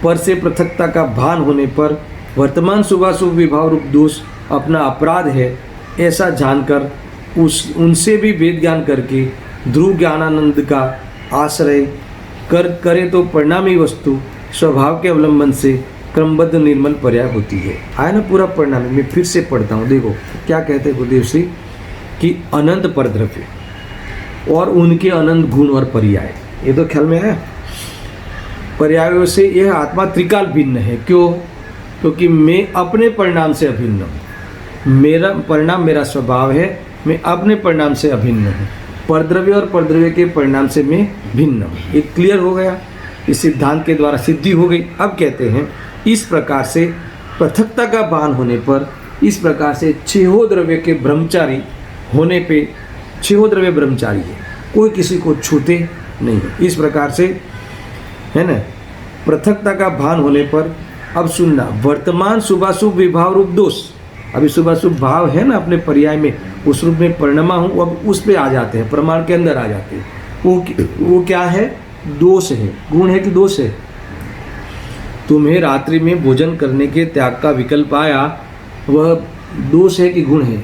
पर से पृथकता का भान होने पर वर्तमान शुभाशुभ विभाव रूप दोष अपना अपराध है ऐसा जानकर उनसे भी वेद ज्ञान करके ध्रुव ज्ञानानंद का आश्रय करे तो परिणामी वस्तु स्वभाव के अवलंबन से क्रमबद्ध निर्मल पर्याय होती है। आया ना पूरा परिणाम? मैं फिर से पढ़ता हूँ। देखो क्या कहते हैं गुरुदेव श्री कि अनंत परद्रव्य और उनके अनंत गुण और पर्याय, ये तो ख्याल में है। पर्यायों से यह आत्मा त्रिकाल भिन्न है। क्यों? क्योंकि मैं अपने परिणाम से अभिन्न हूँ। मेरा परिणाम मेरा स्वभाव है, मैं अपने परिणाम से अभिन्न हूँ। परद्रव्य और परद्रव्य के परिणाम से मैं भिन्न हूँ। ये क्लियर हो गया, इस सिद्धांत के द्वारा सिद्धि हो गई। अब कहते हैं इस प्रकार से पृथकता का भान होने पर, इस प्रकार से छहो द्रव्य के ब्रह्मचारी होने पे, छहो द्रव्य ब्रह्मचारी है, कोई किसी को छूते नहीं है। इस प्रकार से है ना, पृथकता का भान होने पर, अब सुनना, वर्तमान शुभाशुभ विभाव रूप दोष, अभी शुभाशुभ भाव है ना अपने पर्याय में, उस रूप में परिणमा हूँ, अब उस पे आ जाते हैं, प्रमाण के अंदर आ जाते हैं। वो क्या है? दोष है। गुण है कि दोष है? तुम्हें रात्रि में भोजन करने के त्याग का विकल्प आया, वह दोष है कि गुण है?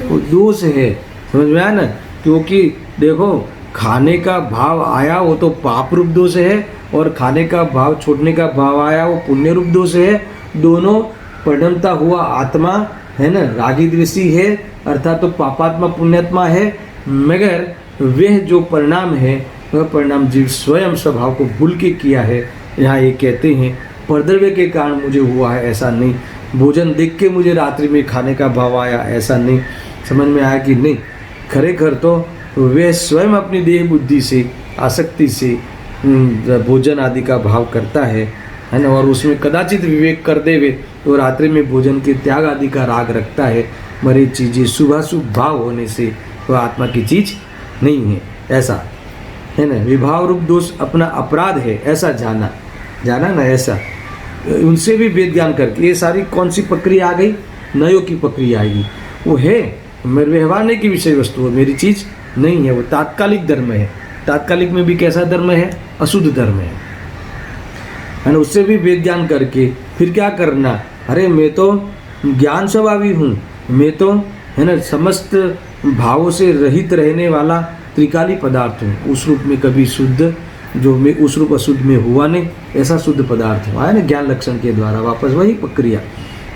वो दोष है। समझ में आया ना? क्योंकि देखो, खाने का भाव आया वो तो पाप रूप दोष है, और खाने का भाव छोड़ने का भाव आया वो पुण्य रूप दोष है। दोनों परिणमता हुआ आत्मा है ना, रागी द्वेषी है, अर्थात तो पापात्मा पुण्यात्मा है। मगर वह जो परिणाम है वह परिणाम जीव स्वयं स्वभाव को भूल के किया है। यहाँ ये कहते हैं परद्रव्य के कारण मुझे हुआ है, ऐसा नहीं। भोजन देख के मुझे रात्रि में खाने का भाव आया, ऐसा नहीं। समझ में आया कि नहीं? खरेखर तो वे स्वयं अपनी देह बुद्धि से आसक्ति से भोजन आदि का भाव करता है ना, और उसमें कदाचित विवेक कर देवे तो रात्रि में भोजन के त्याग आदि का राग रखता है। मरे चीज़ें शुभाशुभ भाव होने से वह आत्मा की चीज नहीं है, ऐसा है ना। विभाव रूप दोष अपना अपराध है, ऐसा जाना ना, ऐसा उनसे भी वेद ज्ञान करके। ये सारी कौन सी प्रक्रिया आ गई? नयो की प्रक्रिया आएगी। वो है मेरे व्यवहार की विषय वस्तु है, मेरी चीज़ नहीं है। वो तात्कालिक धर्म है। तात्कालिक में भी कैसा धर्म है? अशुद्ध धर्म है ना। उससे भी वेद ज्ञान करके फिर क्या करना? अरे मैं तो ज्ञान स्वभावी हूँ, मैं तो है ना समस्त भावों से रहित रहने वाला त्रिकाली पदार्थ हूँ। उस रूप में कभी शुद्ध जो मैं उस रूप अशुद्ध में हुआ नहीं, ऐसा शुद्ध पदार्थ हुआ है ना ज्ञान लक्षण के द्वारा। वापस वही प्रक्रिया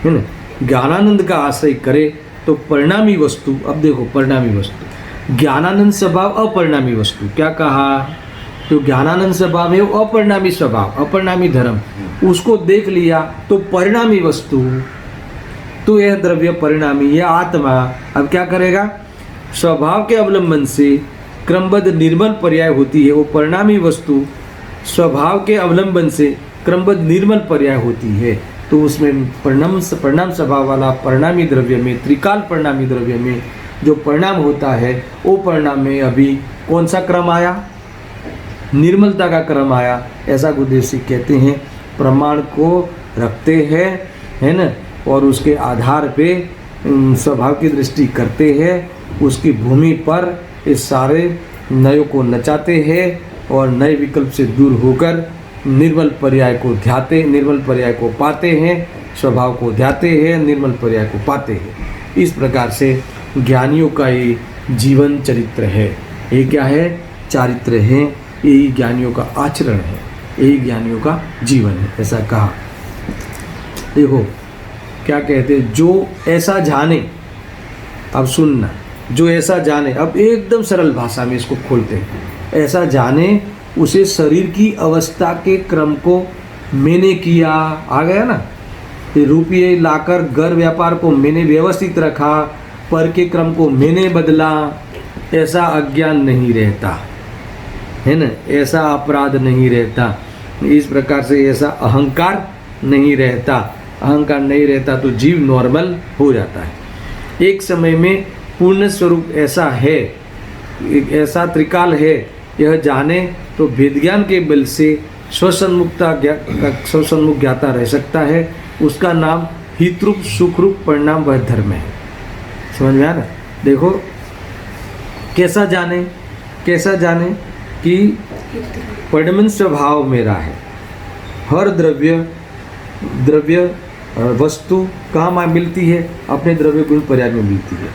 है ना। ज्ञानानंद का आश्रय करे तो परिणामी वस्तु, अब देखो परिणामी वस्तु, ज्ञानानंद स्वभाव अपरिणामी वस्तु। क्या कहा? तो ज्ञानानंद स्वभाव है वो अपरिणामी स्वभाव, अपरिणामी धर्म, उसको देख लिया तो परिणामी वस्तु, तो यह द्रव्य परिणामी, यह आत्मा अब क्या करेगा? स्वभाव के अवलंबन से क्रमबद्ध निर्मल पर्याय होती है। वो परिणामी वस्तु स्वभाव के अवलंबन से क्रमबद्ध निर्मल पर्याय होती है। तो उसमें परिणाम स्वभाव वाला परिणामी द्रव्य में, त्रिकाल परिणामी द्रव्य में जो परिणाम होता है, वो परिणाम में अभी कौन सा क्रम आया? निर्मलता का क्रम आया। ऐसा गुरुदेव कहते हैं। प्रमाण को रखते हैं है ना, और उसके आधार पे स्वभाव की दृष्टि करते हैं। उसकी भूमि पर इस सारे नयों को नचाते हैं और नए विकल्प से दूर होकर निर्मल पर्याय को ध्याते, निर्मल पर्याय को पाते हैं, स्वभाव को ध्याते हैं, निर्मल पर्याय को पाते हैं। इस प्रकार से ज्ञानियों का ये जीवन चरित्र है। ये क्या है? चारित्र है। यही ज्ञानियों का आचरण है, यही ज्ञानियों का जीवन है, ऐसा कहा। देखो क्या कहते हैं, जो ऐसा जाने, अब सुनना, जो ऐसा जाने, अब एकदम सरल भाषा में इसको खोलते हैं। ऐसा जाने उसे शरीर की अवस्था के क्रम को मैंने किया, आ गया ना, रुपये लाकर घर व्यापार को मैंने व्यवस्थित रखा, पर के क्रम को मैंने बदला, ऐसा अज्ञान नहीं रहता है ना, ऐसा अपराध नहीं रहता। इस प्रकार से ऐसा अहंकार नहीं रहता। अहंकार नहीं रहता तो जीव नॉर्मल हो जाता है। एक समय में पूर्ण स्वरूप ऐसा है, ऐसा त्रिकाल है, यह जाने तो वेद ज्ञान के बल से स्वसन्मुख ज्ञाता रह सकता है। उसका नाम हितरूप सुखरूप परिणाम वह धर्म है। समझ में आ रहा? देखो कैसा जाने, कैसा जाने कि परिणमन स्वभाव मेरा है। हर द्रव्य वस्तु कहाँ मिलती है? अपने द्रव्य गुण पर्याय में मिलती है।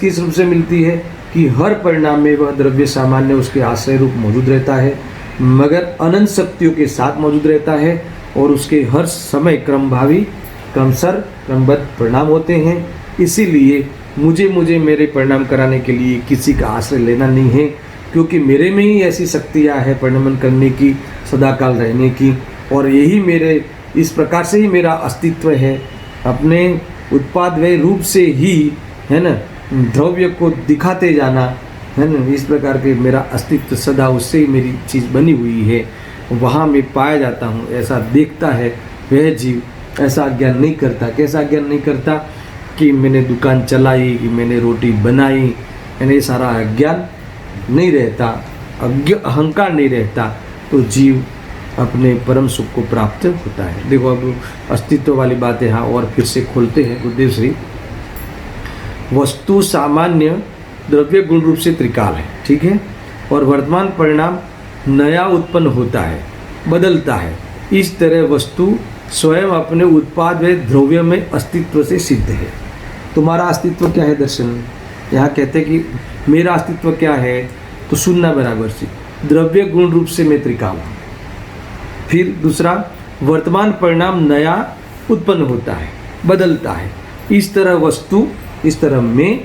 किस रूप से मिलती है? कि हर परिणाम में वह द्रव्य सामान्य उसके आश्रय रूप मौजूद रहता है, मगर अनंत शक्तियों के साथ मौजूद रहता है, और उसके हर समय क्रमभावी क्रमशर क्रमबद्ध परिणाम होते हैं। इसीलिए मुझे मेरे परिणाम कराने के लिए किसी का आश्रय लेना नहीं है, क्योंकि मेरे में ही ऐसी शक्तियाँ है परिणमन करने की, सदाकाल रहने की, और यही मेरे, इस प्रकार से ही मेरा अस्तित्व है। अपने उत्पाद व रूप से ही है ना द्रव्य को दिखाते जाना है ना, इस प्रकार के मेरा अस्तित्व सदा उससे ही मेरी चीज़ बनी हुई है, वहाँ मैं पाया जाता हूँ, ऐसा देखता है वह जीव। ऐसा अज्ञान नहीं करता। कैसा अज्ञान नहीं करता? कि मैंने दुकान चलाई, कि मैंने रोटी बनाई, यानी ये सारा अज्ञान नहीं रहता, अहंकार नहीं रहता, तो जीव अपने परम सुख को प्राप्त होता है। देखो अब अस्तित्व वाली बातें यहाँ और फिर से खोलते हैं गुरुदेव श्री। वस्तु सामान्य द्रव्य गुण रूप से त्रिकाल है, ठीक है, और वर्तमान परिणाम नया उत्पन्न होता है, बदलता है। इस तरह वस्तु स्वयं अपने उत्पाद व द्रव्य में अस्तित्व से सिद्ध है। तुम्हारा अस्तित्व क्या है दर्शन? यहाँ कहते कि मेरा अस्तित्व क्या है? तो सुनना बराबर से, द्रव्य गुण रूप से मैं त्रिकाल हूँ। फिर दूसरा, वर्तमान परिणाम नया उत्पन्न होता है, बदलता है। इस तरह वस्तु, इस तरह मैं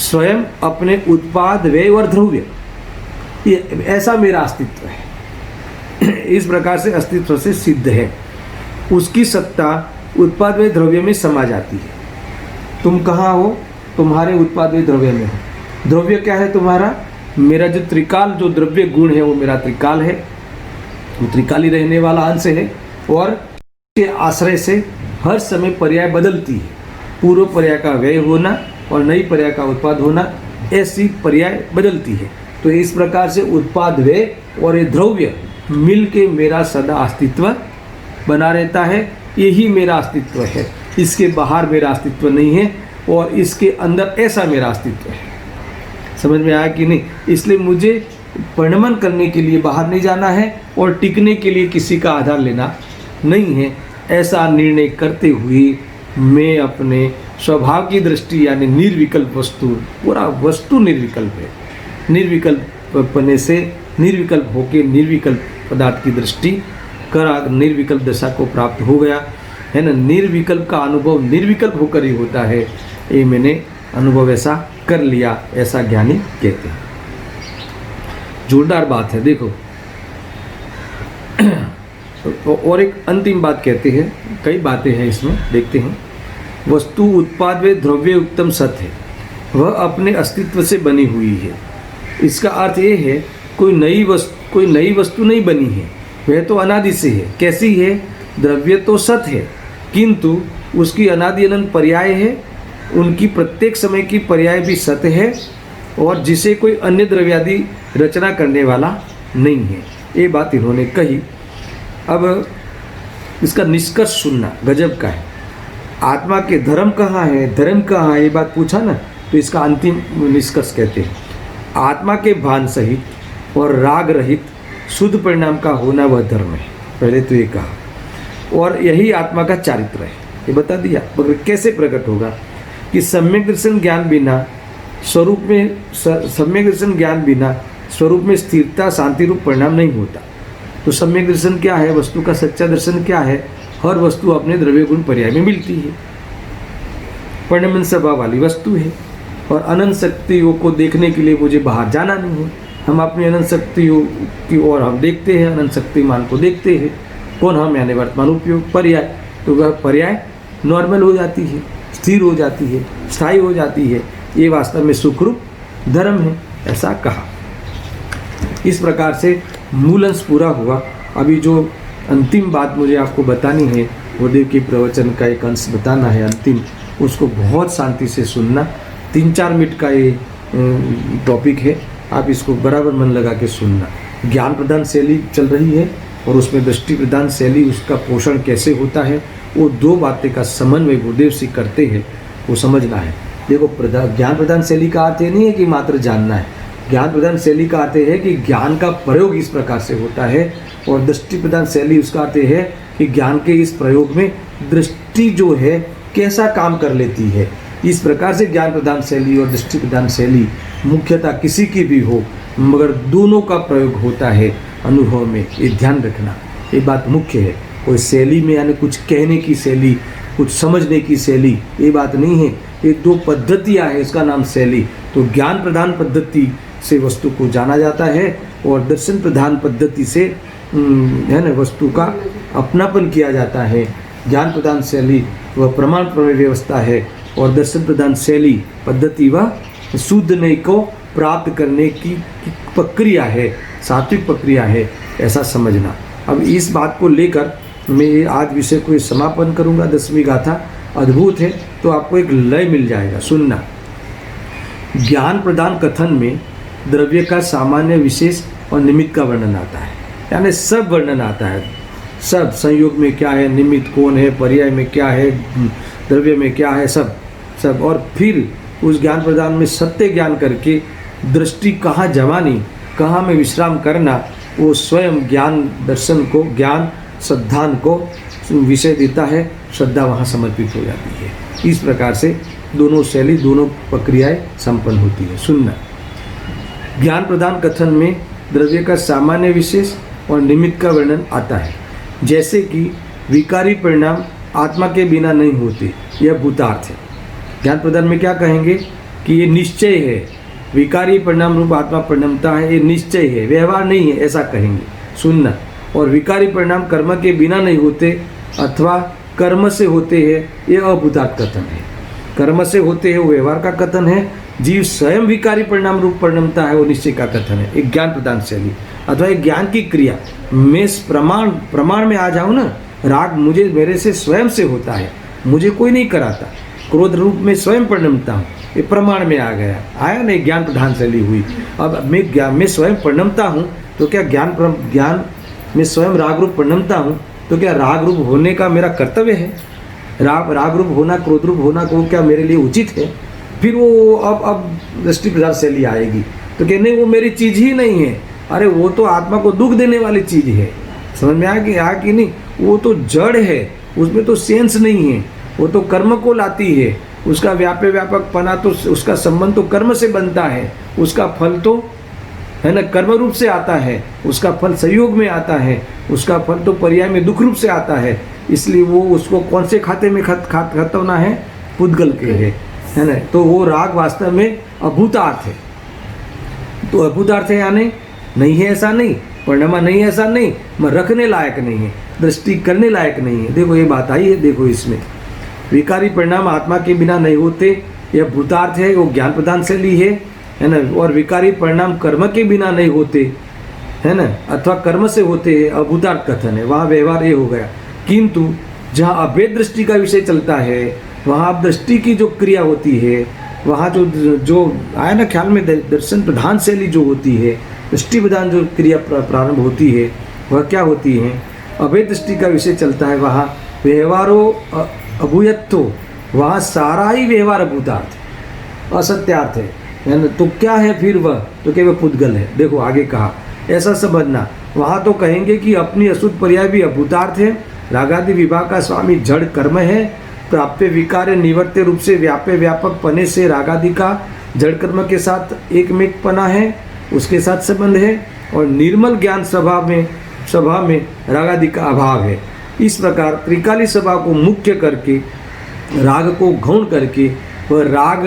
स्वयं अपने उत्पाद, व्यय और द्रव्य, ये ऐसा मेरा अस्तित्व है। इस प्रकार से अस्तित्व से सिद्ध है। उसकी सत्ता उत्पाद व्यय द्रव्य में समा जाती है। तुम कहाँ हो? तुम्हारे उत्पाद व्यय द्रव्य में हो। द्रव्य क्या है तुम्हारा? मेरा जो त्रिकाल, जो द्रव्य गुण है वो मेरा त्रिकाल है, वो त्रिकाली रहने वाला अंश है। और के आश्रय से हर समय पर्याय बदलती है। पूर्व पर्याय का व्यय होना और नई पर्याय का उत्पाद होना, ऐसी पर्याय बदलती है। तो इस प्रकार से उत्पाद व्यय और ये द्रव्य मिल के मेरा सदा अस्तित्व बना रहता है। यही मेरा अस्तित्व है, इसके बाहर मेरा अस्तित्व नहीं है और इसके अंदर ऐसा मेरा अस्तित्व है। समझ में आया कि नहीं? इसलिए मुझे परिणमन करने के लिए बाहर नहीं जाना है और टिकने के लिए किसी का आधार लेना नहीं है। ऐसा निर्णय करते हुए मैं अपने स्वभाव की दृष्टि यानी निर्विकल्प वस्तु, पूरा वस्तु निर्विकल्प है, निर्विकल्प पने से निर्विकल्प होके निर्विकल्प पदार्थ की दृष्टि करा, निर्विकल्प दशा को प्राप्त हो गया है ना। निर्विकल्प का अनुभव निर्विकल्प होकर ही होता है, ये मैंने अनुभव ऐसा कर लिया, ऐसा ज्ञानी कहते हैं। जोरदार बात है, देखो। और एक अंतिम बात कहते हैं, कई बातें हैं इसमें, देखते हैं। वस्तु उत्पाद व द्रव्य उत्तम सत्य है, वह अपने अस्तित्व से बनी हुई है। इसका अर्थ ये है कोई नई वस्तु नहीं बनी है, वह तो अनादि से है। कैसी है? द्रव्य तो सत्य है, किंतु उसकी अनादि अनंत पर्याय है, उनकी प्रत्येक समय की पर्याय भी सत्य है, और जिसे कोई अन्य द्रव्यादि रचना करने वाला नहीं है। ये बात इन्होंने कही। अब इसका निष्कर्ष सुनना गजब का है। आत्मा के धर्म कहाँ है, धर्म कहाँ है, ये बात पूछा ना, तो इसका अंतिम निष्कर्ष कहते हैं आत्मा के भान सहित और राग रहित शुद्ध परिणाम का होना वह धर्म है। पहले तो ये कहा, और यही आत्मा का चारित्र है, ये बता दिया। मगर कैसे प्रकट होगा कि सम्यक दर्शन ज्ञान बिना स्वरूप में स्थिरता शांति रूप परिणाम नहीं होता। तो सम्यक दर्शन क्या है? वस्तु का सच्चा दर्शन क्या है? हर वस्तु अपने द्रव्य गुण पर्याय में मिलती है, परिणमन स्वभाव वाली वस्तु है। और अनंत शक्तियों को देखने के लिए मुझे बाहर जाना नहीं है। हम अपनी अनंत शक्तियों की ओर हम देखते हैं, अनंत शक्तिमान को देखते हैं। कौन? हम, यानी वर्तमान उपयोग पर्याय। तो वह पर्याय नॉर्मल हो जाती है, स्थिर हो जाती है, स्थायी हो जाती है। ये वास्तव में सुखरूप धर्म है, ऐसा कहा। इस प्रकार से मूल अंश पूरा हुआ। अभी जो अंतिम बात मुझे आपको बतानी है, गुरुदेव के प्रवचन का एक अंश बताना है अंतिम, उसको बहुत शांति से सुनना। 3-4 मिनट का ये टॉपिक है, आप इसको बराबर मन लगा के सुनना। ज्ञान प्रदान शैली चल रही है और उसमें दृष्टि प्रदान शैली, उसका पोषण कैसे होता है, वो दो बातें का समन्वय गुरुदेव से करते हैं, वो समझना है। देखो, ज्ञान प्रदान शैली का अर्थ ये नहीं है कि मात्र जानना है। ज्ञान प्रदान शैली का अर्थ है कि ज्ञान का प्रयोग इस प्रकार से होता है, और दृष्टि प्रदान शैली उसका अर्थ है कि ज्ञान के इस प्रयोग में दृष्टि जो है कैसा काम कर लेती है। इस प्रकार से ज्ञान प्रदान शैली और दृष्टि प्रदान शैली मुख्यतः किसी की भी हो, मगर दोनों का प्रयोग होता है अनुभव में, ये ध्यान रखना, ये बात मुख्य है। कोई शैली में यानी कुछ कहने की शैली, कुछ समझने की शैली, ये बात नहीं है। ये दो पद्धतियाँ हैं, इसका नाम शैली। तो ज्ञान प्रदान पद्धति से वस्तु को जाना जाता है, और दर्शन प्रधान पद्धति से है ना वस्तु का अपनापन किया जाता है। ज्ञान प्रदान शैली वह प्रमाण प्रमेय व्यवस्था है, और दर्शन प्रदान शैली पद्धति वह शुद्ध नई को प्राप्त करने की प्रक्रिया है, सात्विक प्रक्रिया है, ऐसा समझना। अब इस बात को लेकर मैं आज विषय को समापन करूंगा। 10वीं गाथा अद्भुत है, तो आपको एक लय मिल जाएगा, सुनना। ज्ञान प्रदान कथन में द्रव्य का सामान्य, विशेष और निमित्त का वर्णन आता है, यानी सब वर्णन आता है। सब संयोग में क्या है, निमित्त कौन है, पर्याय में क्या है, द्रव्य में क्या है, सब। और फिर उस ज्ञान प्रदान में सत्य ज्ञान करके दृष्टि कहाँ जमानी, कहाँ में विश्राम करना, वो स्वयं ज्ञान दर्शन को, ज्ञान श्रद्धान को विषय देता है। श्रद्धा वहाँ समर्पित हो जाती है। इस प्रकार से दोनों शैली, दोनों प्रक्रियाएं संपन्न होती है। सुनना। ज्ञान प्रदान कथन में द्रव्य का सामान्य विशेष और निमित्त का वर्णन आता है, जैसे कि विकारी परिणाम आत्मा के बिना नहीं होते, यह भूतार्थ है। ज्ञान प्रदान में क्या कहेंगे कि ये निश्चय है, विकारी परिणाम रूप आत्मा परिणमता है, ये निश्चय है, व्यवहार नहीं है, ऐसा कहेंगे, सुनना। और विकारी परिणाम कर्म के बिना नहीं होते अथवा कर्म से होते हैं, ये अभूतार्थ कथन है। कर्म से होते हैं वो व्यवहार का कथन है, जीव स्वयं विकारी परिणाम रूप परिणमता है वो निश्चय का कथन है, एक ज्ञान प्रदान शैली। अथवा एक ज्ञान की क्रिया, मैं प्रमाण में आ जाऊँ ना, राग मुझे मेरे से स्वयं से होता है, मुझे कोई नहीं कराता, क्रोध रूप में स्वयं परिणमता हूँ, ये प्रमाण में आ गया, आया नहीं, ज्ञान प्रधान शैली हुई। अब मैं स्वयं परिणमता हूँ तो क्या ज्ञान में स्वयं राग रूप परिणमता हूँ तो क्या राग रूप होने का मेरा कर्तव्य है? राग रूप होना, क्रोध रूप होना को क्या मेरे लिए उचित है? फिर वो अब दृष्टि प्रधान शैली आएगी तो क्या नहीं, वो मेरी चीज़ ही नहीं है, अरे वो तो आत्मा को दुख देने वाली चीज़ है। समझ में आया कि नहीं? वो तो जड़ है, उसमें तो सेंस नहीं है, वो तो कर्म को लाती है, उसका व्यापक पना तो उसका संबंध तो कर्म से बनता है, उसका फल तो है ना कर्म रूप से आता है, उसका फल संयोग में आता है, उसका फल तो पर्याय में दुख रूप से आता है। इसलिए वो उसको कौन से खाते में खत्म है? पुद्गल के है ना। तो वो राग वास्तव में अभूतार्थ है। तो अभूतार्थ है यानी नहीं है ऐसा नहीं, परिणाम नहीं है ऐसा नहीं, मैं रखने लायक नहीं है, दृष्टि करने लायक नहीं है। देखो ये बात आई है, देखो इसमें विकारी परिणाम आत्मा के बिना नहीं होते, यह भूतार्थ है, वो ज्ञान प्रदान शैली है ना। और विकारी परिणाम कर्म के बिना नहीं होते, है ना, अथवा कर्म से होते हैं, अभूतार्थ कथन है, वहाँ व्यवहार ये हो गया। किंतु जहाँ अभेद दृष्टि का विषय चलता है, वहाँ अब दृष्टि की जो क्रिया होती है, वहाँ जो आया ना ख्याल में, दर्शन प्रधान शैली जो होती है, दृष्टि प्रधान जो क्रिया प्रारंभ होती है, वह क्या होती है? अभेद दृष्टि का विषय चलता है, वहाँ व्यवहारो अभूयत्थो, वहाँ सारा ही व्यवहार अभूतार्थ असत्यार्थ है ना। तो क्या है फिर वह? तो क्या वह पुद्गल है? देखो आगे कहा, ऐसा समझना, वहाँ तो कहेंगे कि अपनी अशुद्ध पर्याय भी अभूतार्थ है, रागादि विभाग का स्वामी जड़ कर्म है, प्राप्य विकार निवर्त्य रूप से व्यापक पने से रागादि का जड़ कर्म के साथ एकमेक पना है, उसके साथ संबंध है, और निर्मल ज्ञान सभा में रागादि का अभाव है। इस प्रकार त्रिकाली सभा को मुख्य करके, राग को गौण करके, वह राग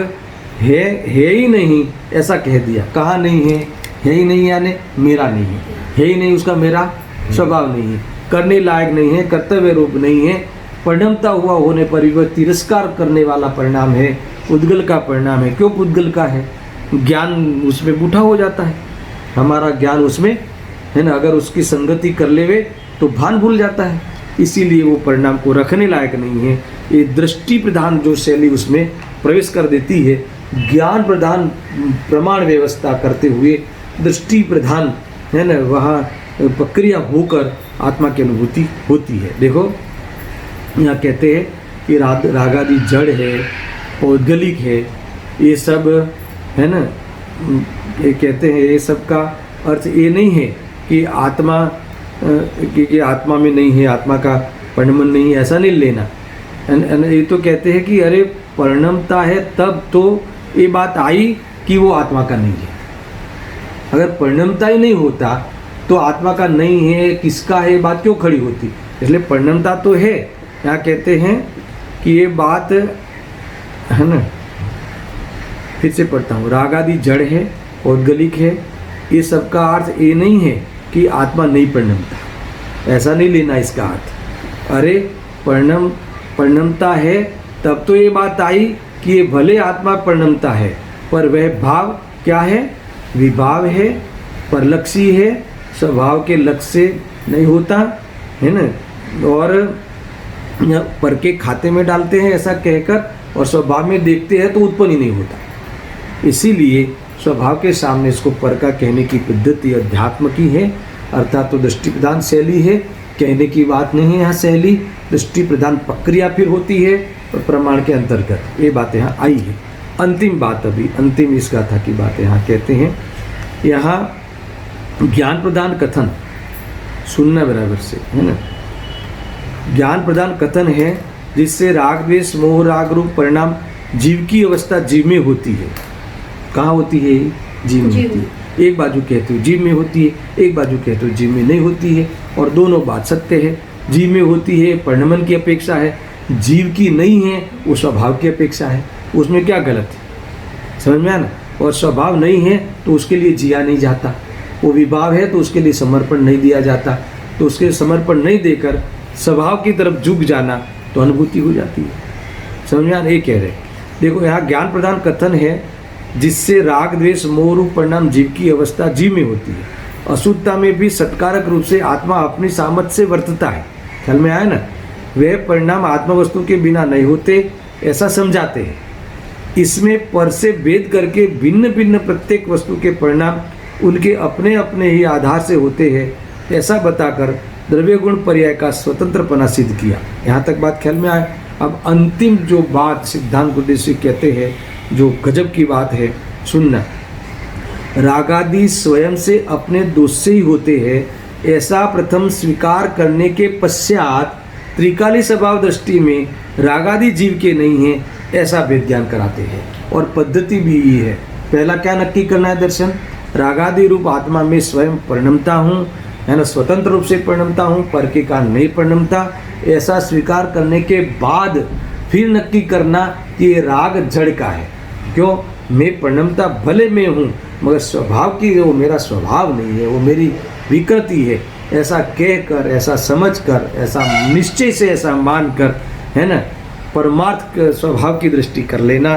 है ही नहीं ऐसा कह दिया। कहाँ नहीं है? है ही नहीं यानी मेरा नहीं है ही नहीं, उसका मेरा स्वभाव नहीं है, करने लायक नहीं है, कर्तव्य रूप नहीं है, परिणमता हुआ होने पर भी वह तिरस्कार करने वाला परिणाम है, पुद्गल का परिणाम है। क्यों पुद्गल का है? ज्ञान उसमें बूढ़ा हो जाता है, हमारा ज्ञान उसमें है ना, अगर उसकी संगति कर लेवे तो भान भूल जाता है, इसीलिए वो परिणाम को रखने लायक नहीं है। ये दृष्टि प्रधान जो शैली उसमें प्रवेश कर देती है, ज्ञान प्रधान प्रमाण व्यवस्था करते हुए दृष्टि प्रधान है ना, वहाँ प्रक्रिया होकर आत्मा की अनुभूति होती है। देखो यहाँ कहते हैं कि रागादि जड़ है, पौद्गलिक है, ये सब है ना, ये कहते हैं, ये सब का अर्थ ये नहीं है कि आत्मा कि आत्मा में नहीं है, आत्मा का परिणमन नहीं है, ऐसा नहीं लेना। ये तो कहते हैं कि अरे परिणमता है तब तो ये बात आई कि वो आत्मा का नहीं है। अगर परिणमता ही नहीं होता तो आत्मा का नहीं है, किसका है, बात क्यों खड़ी होती? इसलिए परिणमता तो है। यहाँ कहते हैं कि ये बात है ना, फिर से पढ़ता हूँ, रागादि जड़ है, पौद्गलिक है, ये सब का अर्थ ये नहीं है कि आत्मा नहीं परिणमता, ऐसा नहीं लेना इसका अर्थ। अरे परिणमता है तब तो ये बात आई कि ये भले आत्मा परिणमता है, पर वह भाव क्या है? विभाव है, परलक्षी है, स्वभाव के लक्ष्य से नहीं होता है ना, और पर के खाते में डालते हैं ऐसा कहकर, और स्वभाव में देखते हैं तो उत्पन्न ही नहीं होता। इसीलिए स्वभाव के सामने इसको पर का कहने की पद्धति अध्यात्म की है, अर्थात तो दृष्टि प्रधान शैली है, कहने की बात नहीं है। यहाँ शैली दृष्टि प्रधान प्रक्रिया फिर होती है और प्रमाण के अंतर्गत ये बातें यहाँ आई है। अंतिम बात, अभी अंतिम इस गाथा की बात यहाँ कहते हैं, यहाँ ज्ञान प्रदान कथन सुनना बराबर से है ना। ज्ञान प्रदान कथन है जिससे राग द्वेष मोह राग रूप परिणाम जीव की अवस्था जीव में होती है। कहाँ होती है? जीव में होती है। एक बाजू कहते हो जीव में होती है, एक बाजू कहते हो जीव में नहीं होती है, और दोनों बात सत्य है। जीव में होती है परिणमन की अपेक्षा है, जीव की नहीं है वो स्वभाव की अपेक्षा है। उसमें क्या गलत है, समझ में आया ना। और स्वभाव नहीं है तो उसके लिए जिया नहीं जाता, वो विभाव है तो उसके लिए समर्पण नहीं दिया जाता, तो उसके समर्पण नहीं देकर स्वभाव की तरफ झुक जाना तो अनुभूति हो जाती है। समझ में आया, ये कह रहे। देखो यहाँ ज्ञान प्रदान कथन है जिससे राग द्वेष मोह रूप परिणाम जीव की अवस्था जीव में होती है। अशुद्धता में भी सत्कारक रूप से आत्मा अपनी सामर्थ्य से वर्तता है। ख्याल में आया ना, वह परिणाम आत्मा वस्तु के बिना नहीं होते ऐसा समझाते हैं। इसमें पर से भेद करके भिन्न भिन्न प्रत्येक वस्तु के परिणाम उनके अपने अपने ही आधार से होते हैं ऐसा बताकर द्रव्य गुण पर्याय का स्वतंत्रपना सिद्ध किया। यहाँ तक बात ख्याल में आए। अब अंतिम जो बात सिद्धांत उद्देश्य कहते हैं, जो गजब की बात है, सुनना। रागादि स्वयं से अपने दोष से ही होते हैं ऐसा प्रथम स्वीकार करने के पश्चात त्रिकाली स्वभाव दृष्टि में रागादि जीव के नहीं है ऐसा वेद ज्ञान कराते हैं। और पद्धति भी ये है। पहला क्या नक्की करना है दर्शन, रागादि रूप आत्मा में स्वयं परिणमता हूँ, है ना, स्वतंत्र रूप से परिणमता हूँ, पर के कारण नहीं परिणमता, ऐसा स्वीकार करने के बाद फिर नक्की करना कि ये राग जड़ का है। क्यों, मैं परिणमता भले में हूँ मगर स्वभाव की वो मेरा स्वभाव नहीं है, वो मेरी विकृति है, ऐसा कहकर, ऐसा समझकर, ऐसा निश्चय से ऐसा मानकर, है ना, परमार्थ स्वभाव की दृष्टि कर लेना।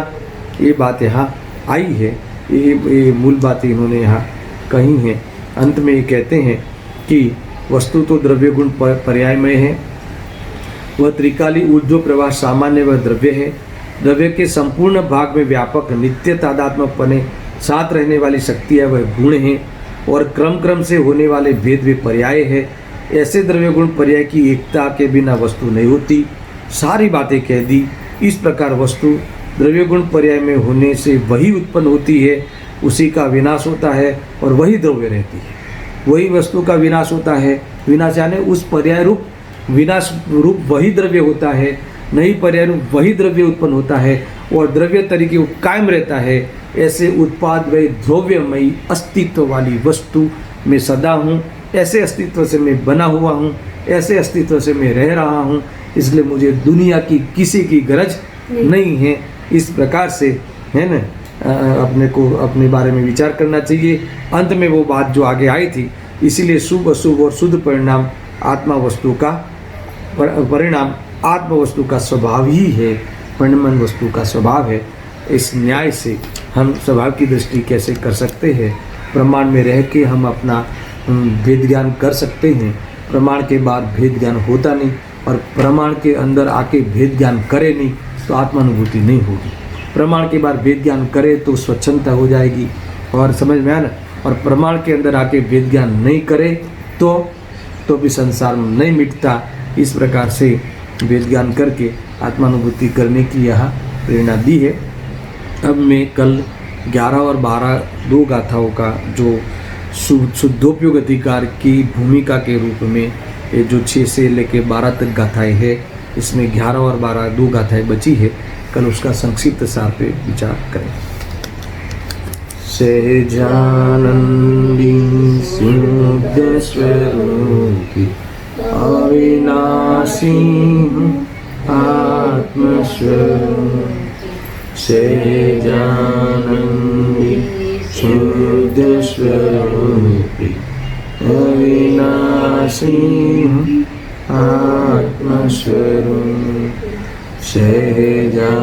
ये बात यहाँ आई है, ये मूल बातें इन्होंने यहाँ कही हैं। अंत में ये कहते हैं कि वस्तु तो द्रव्य गुण पर्याय में है, वह त्रिकाली ऊर्ध्व प्रवाह सामान्य वह द्रव्य है। द्रव्य के संपूर्ण भाग में व्यापक नित्य तादात्मक पने साथ रहने वाली शक्तियाँ वह गुण हैं, और क्रम क्रम से होने वाले भेद वे पर्याय है। ऐसे द्रव्य गुण पर्याय की एकता के बिना वस्तु नहीं होती। सारी बातें कह दी। इस प्रकार वस्तु द्रव्य गुण पर्याय में होने से वही उत्पन्न होती है, उसी का विनाश होता है और वही द्रव्य रहती है। वही वस्तु का विनाश होता है, विनाश यानी उस पर्याय रूप विनाश रूप वही द्रव्य होता है, नई पर्याय रूप वही द्रव्य उत्पन्न होता है और द्रव्य तरीके वो कायम रहता है। ऐसे उत्पाद व द्रव्यमयी अस्तित्व वाली वस्तु में सदा हूँ, ऐसे अस्तित्व से मैं बना हुआ हूँ, ऐसे अस्तित्व से मैं रह रहा हूँ, इसलिए मुझे दुनिया की किसी की गरज नहीं है। इस प्रकार से, है ना, अपने को अपने बारे में विचार करना चाहिए। अंत में वो बात जो आगे आई थी, इसीलिए शुभ अशुभ और शुद्ध परिणाम आत्मा वस्तु का परिणाम आत्म वस्तु का स्वभाव ही है, परिणमन वस्तु का स्वभाव है। इस न्याय से हम स्वभाव की दृष्टि कैसे कर सकते हैं, प्रमाण में रह के हम अपना भेद ज्ञान कर सकते हैं। प्रमाण के बाद भेद ज्ञान होता नहीं, और प्रमाण के अंदर आके भेद ज्ञान करे नहीं तो आत्मानुभूति नहीं होगी। प्रमाण के बाद भेद ज्ञान करे तो स्वच्छंदता हो जाएगी, और समझ में आया ना। और प्रमाण के अंदर आके भेद ज्ञान नहीं करे तो भी संसार में नहीं मिटता। इस प्रकार से वेद ज्ञान करके आत्मानुभूति करने की यहाँ प्रेरणा दी है। अब मैं कल 11 और 12 दो गाथाओं का जो शुद्धोपयोग अधिकार की भूमिका के रूप में ये जो 6 से लेके 12 तक गाथाएँ हैं, इसमें 11 और 12 दो गाथाएँ बची है, कल उसका संक्षिप्त सार पे विचार करें। सहजानंदी शुद्ध स्वरूपी अविनाशी आत्मस्वरूप, सहजानंदी शुद्ध स्वरूपी अविनाशी आत्मस्वरूप, सहजानंदी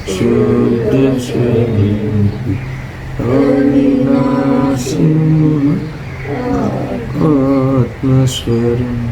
शुद्ध स्वरूपी अविनाशी आत्मस्वरूप।